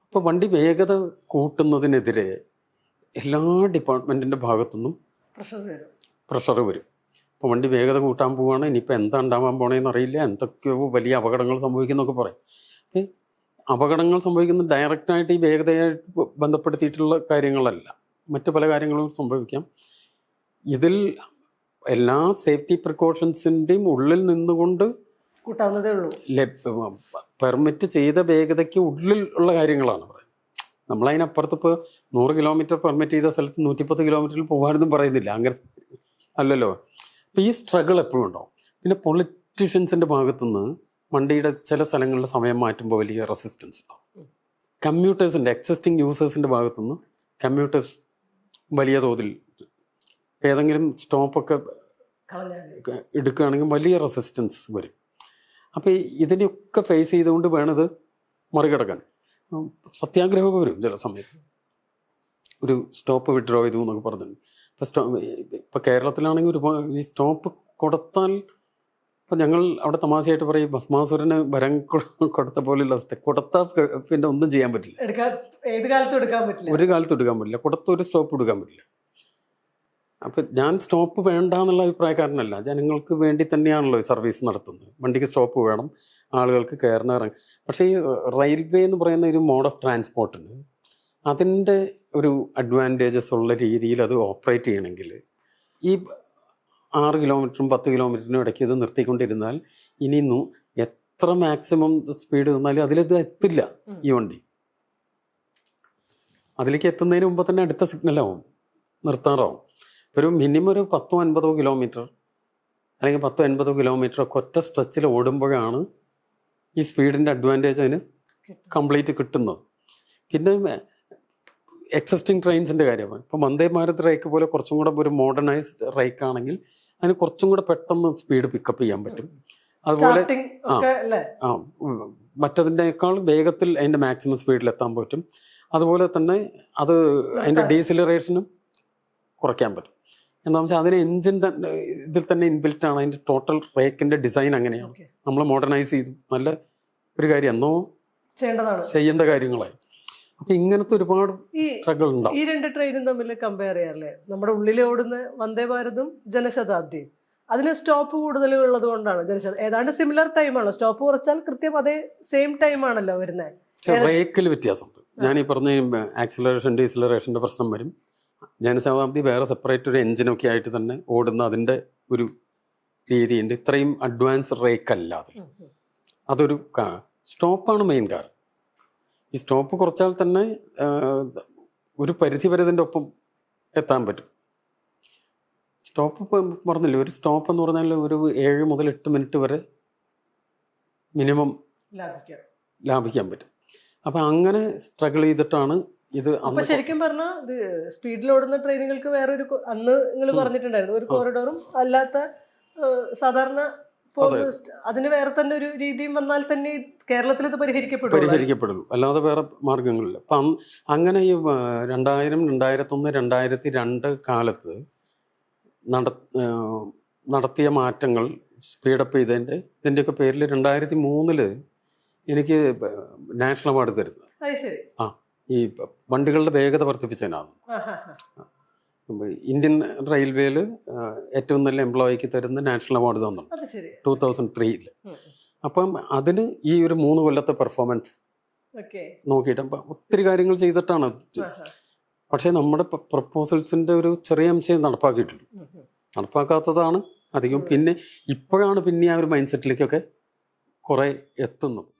A: അപ്പോൾ വണ്ടി വേഗത കൂട്ടുന്നതിനെതിരെ എല്ലാ ഡിപ്പാർട്ട്മെൻറ്റിൻ്റെ ഭാഗത്തുനിന്നും പ്രഷർ വരും. അപ്പോൾ വണ്ടി വേഗത കൂട്ടാൻ പോവുകയാണ്, ഇനിയിപ്പോൾ എന്താ ഉണ്ടാവാൻ പോണേന്ന് അറിയില്ല, എന്തൊക്കെയോ വലിയ അപകടങ്ങൾ സംഭവിക്കുന്നൊക്കെ പറയും. അപകടങ്ങൾ സംഭവിക്കുന്നത് ഡയറക്റ്റായിട്ട് ഈ വേഗതയായിട്ട് ബന്ധപ്പെടുത്തിയിട്ടുള്ള കാര്യങ്ങളല്ല, മറ്റു പല കാര്യങ്ങളും സംഭവിക്കാം. ഇതിൽ എല്ലാ സേഫ്റ്റി പ്രിക്കോഷൻസിൻ്റെയും ഉള്ളിൽ നിന്നുകൊണ്ട്
B: കൂട്ടാവുന്നതേ ഉള്ളൂ.
A: പെർമിറ്റ് ചെയ്ത വേഗതയ്ക്ക് ഉള്ളിൽ ഉള്ള കാര്യങ്ങളാണ് പറയുന്നത്. നമ്മളതിനപ്പുറത്ത് ഇപ്പോൾ 100 കിലോമീറ്റർ പെർമിറ്റ് ചെയ്ത സ്ഥലത്ത് 110 കിലോമീറ്ററിൽ പോകാനൊന്നും പറയുന്നില്ല, അങ്ങനെ അല്ലല്ലോ. അപ്പോൾ ഈ സ്ട്രഗിൾ എപ്പോഴും ഉണ്ടാവും. പിന്നെ പൊളിറ്റീഷ്യൻസിൻ്റെ ഭാഗത്തുനിന്ന് വണ്ടിയുടെ ചില സ്ഥലങ്ങളിൽ സമയം മാറ്റുമ്പോൾ വലിയ റെസിസ്റ്റൻസ് ഉണ്ടാവും. കമ്മ്യൂട്ടേഴ്സിൻ്റെ എക്സിസ്റ്റിംഗ് യൂസേഴ്സിൻ്റെ ഭാഗത്തുനിന്ന് കമ്മ്യൂട്ടേഴ്സ് വലിയ തോതിൽ ഏതെങ്കിലും സ്റ്റോപ്പൊക്കെ എടുക്കുകയാണെങ്കിൽ വലിയ റെസിസ്റ്റൻസ് വരും. അപ്പോൾ ഇതിനെയൊക്കെ ഫേസ് ചെയ്തുകൊണ്ട് വേണത് മറികടക്കാൻ. സത്യാഗ്രഹമൊക്കെ വരും ചില സമയത്ത്, ഒരു സ്റ്റോപ്പ് വിഡ്രോ ചെയ്തു എന്നൊക്കെ പറഞ്ഞു. ഇപ്പോൾ കേരളത്തിലാണെങ്കിൽ ഈ സ്റ്റോപ്പ് കൊടുത്താൽ, ഇപ്പം ഞങ്ങൾ അവിടെ തമാശയായിട്ട് പറയും, ഭസ്മാസുരന് വരം കൊടുത്ത പോലെയുള്ള അവസ്ഥ. കൊടുത്താൽ പിന്നെ ഒന്നും ചെയ്യാൻ പറ്റില്ല,
B: ഏത് കാലത്തും എടുക്കാൻ പറ്റില്ല,
A: ഒരു കാലത്തും എടുക്കാൻ പറ്റില്ല, കൊടുത്തൊരു സ്റ്റോപ്പ് എടുക്കാൻ പറ്റില്ല. അപ്പം ഞാൻ സ്റ്റോപ്പ് വേണ്ട എന്നുള്ള അഭിപ്രായക്കാരനല്ല, ജനങ്ങൾക്ക് വേണ്ടി തന്നെയാണല്ലോ ഈ സർവീസ് നടത്തുന്നത്. വണ്ടിക്ക് സ്റ്റോപ്പ് വേണം, ആളുകൾക്ക് കയറണം ഇറങ്ങി. പക്ഷേ ഈ റെയിൽവേ എന്ന് പറയുന്ന ഒരു മോഡ് ഓഫ് ട്രാൻസ്പോർട്ടിന് അതിൻ്റെ ഒരു അഡ്വാൻറ്റേജസ് ഉള്ള രീതിയിൽ അത് ഓപ്പറേറ്റ് ചെയ്യണമെങ്കിൽ ഈ 6 കിലോമീറ്ററും 10 കിലോമീറ്ററിനും ഇടയ്ക്ക് ഇത് നിർത്തിക്കൊണ്ടിരുന്നാൽ ഇനി എത്ര മാക്സിമം സ്പീഡ് നിന്നാലും അതിലിത് എത്തില്ല ഈ വണ്ടി. അതിലേക്ക് എത്തുന്നതിന് മുമ്പ് തന്നെ അടുത്ത സിഗ്നലാവും, നിർത്താറാവും. ഒരു മിനിമം ഒരു 10-50 കിലോമീറ്റർ അല്ലെങ്കിൽ 10-80 കിലോമീറ്റർ ഒക്കെ ഒറ്റ സ്ട്രെച്ചിൽ ഓടുമ്പോഴാണ് ഈ സ്പീഡിൻ്റെ അഡ്വാൻറ്റേജ് അതിന് കംപ്ലീറ്റ് കിട്ടുന്നത്. പിന്നെ എക്സിസ്റ്റിംഗ് ട്രെയിൻസിൻ്റെ കാര്യമാണ്. ഇപ്പോൾ വന്ദേ ഭാരത് റേക്ക് പോലെ കുറച്ചും കൂടെ ഒരു മോഡേണൈസ്ഡ് റേക്ക് ആണെങ്കിൽ അതിന് കുറച്ചും കൂടെ പെട്ടെന്ന് സ്പീഡ് പിക്കപ്പ് ചെയ്യാൻ പറ്റും. അതുപോലെ മറ്റതിൻ്റെക്കാൾ വേഗത്തിൽ അതിൻ്റെ മാക്സിമം സ്പീഡിൽ എത്താൻ പറ്റും. അതുപോലെ തന്നെ അത് അതിൻ്റെ ഡീസിലറേഷനും കുറയ്ക്കാൻ പറ്റും. എന്താണെന്ന് വെച്ചാൽ അതിന് എൻജിൻ ഇതിൽ തന്നെ ഇൻബിൽറ്റ് ആണ്. അതിൻ്റെ ടോട്ടൽ റേക്കിൻ്റെ ഡിസൈൻ അങ്ങനെയാണ്. നമ്മൾ മോഡേണൈസ് ചെയ്തു. നല്ല ഒരു കാര്യം എന്നോ ചെയ്യേണ്ട കാര്യങ്ങളായി. അപ്പൊ ഇങ്ങനത്തെ ഒരുപാട് സ്ട്രഗിൾ ഉണ്ടാവും.
B: ഈ രണ്ട് ട്രെയിനും തമ്മിൽ കമ്പയർ ചെയ്യാറില്ലേ? നമ്മുടെ ഉള്ളിൽ ഓടുന്ന വന്ദേ ഭാരതും ജനശതാബ്ദിയും അതിന് സ്റ്റോപ്പ് കൂടുതൽ ഉള്ളത് കൊണ്ടാണ് ജനശതാബ്ദി ഏതാണ്ട് സിമിലർ ടൈമാണ്. സ്റ്റോപ്പ് കുറച്ചാൽ കൃത്യം അതേ സെയിം ടൈം ആണല്ലോ വരുന്നത്.
A: റേക്കിൽ വ്യത്യാസമുണ്ട്. ഞാൻ ഈ പറഞ്ഞ ആക്സിലറേഷൻ ഡീസിലറേഷൻ്റെ പ്രശ്നം വരും. ജനശതാബ്ദി വേറെ സെപ്പറേറ്റ് ഒരു എഞ്ചിനൊക്കെ ആയിട്ട് തന്നെ ഓടുന്ന അതിൻ്റെ ഒരു രീതിയുണ്ട്. ഇത്രയും അഡ്വാൻസ് റേക്ക് അല്ലാതെ അതൊരു സ്റ്റോപ്പാണ് മെയിൻ കാരണം. ഈ സ്റ്റോപ്പ് കുറച്ചാൽ തന്നെ ഒരു പരിധി വരെ ഇതിൻ്റെ ഒപ്പം എത്താൻ പറ്റും. സ്റ്റോപ്പ് ഇപ്പം പറഞ്ഞില്ലേ, ഒരു സ്റ്റോപ്പ് എന്ന് പറഞ്ഞാൽ ഒരു 7 മുതൽ 8 മിനിറ്റ് വരെ മിനിമം ലാഭിക്കാൻ പറ്റും. അപ്പം അങ്ങനെ സ്ട്രഗിൾ ചെയ്തിട്ടാണ് ഇത്.
B: അപ്പൊ ശരിക്കും പറഞ്ഞാൽ ഇത് സ്പീഡിൽ ഓടുന്ന ട്രെയിനുകൾക്ക് വേറൊരു അന്ന് നിങ്ങൾ പറഞ്ഞിട്ടുണ്ടായിരുന്നു ഒരു കോറിഡോറും അല്ലാത്ത സാധാരണ അതിന് വേറെ തന്നെ ഒരു രീതിയും വന്നാൽ തന്നെ കേരളത്തിൽ ഇത്
A: പരിഹരിക്കപ്പെടുള്ളൂ, അല്ലാതെ വേറെ മാർഗങ്ങളില്ല. അപ്പം അങ്ങനെ ഈ 2000, 2001, 2002 കാലത്ത് നടത്തിയ മാറ്റങ്ങൾ സ്പീഡപ്പ് ചെയ്തതിൻ്റെ ഇതിൻ്റെയൊക്കെ പേരിൽ 2003 എനിക്ക് നാഷണൽ അവാർഡ് തരുന്നത്. ഈ വണ്ടികളുടെ വേഗത വർദ്ധിപ്പിച്ചതിനാണ്. ഇന്ത്യൻ റെയിൽവേയിൽ ഏറ്റവും നല്ല എംപ്ലോയിക്ക് തരുന്ന നാഷണൽ അവാർഡ് തന്നിട്ടുണ്ട് 2003. അപ്പം അതിന് ഈ ഒരു 3 കൊല്ലത്തെ പെർഫോമൻസ് നോക്കിയിട്ട് ഒത്തിരി കാര്യങ്ങൾ ചെയ്തിട്ടാണ്. പക്ഷേ നമ്മുടെ പ്രപ്പോസൽസിൻ്റെ ഒരു ചെറിയ അംശം നടപ്പാക്കിയിട്ടുള്ളൂ. നടപ്പാക്കാത്തതാണ് അധികം. പിന്നെ ഇപ്പോഴാണ് പിന്നെ ആ ഒരു മൈൻഡ് സെറ്റിലേക്കൊക്കെ കുറേ എത്തുന്നത്.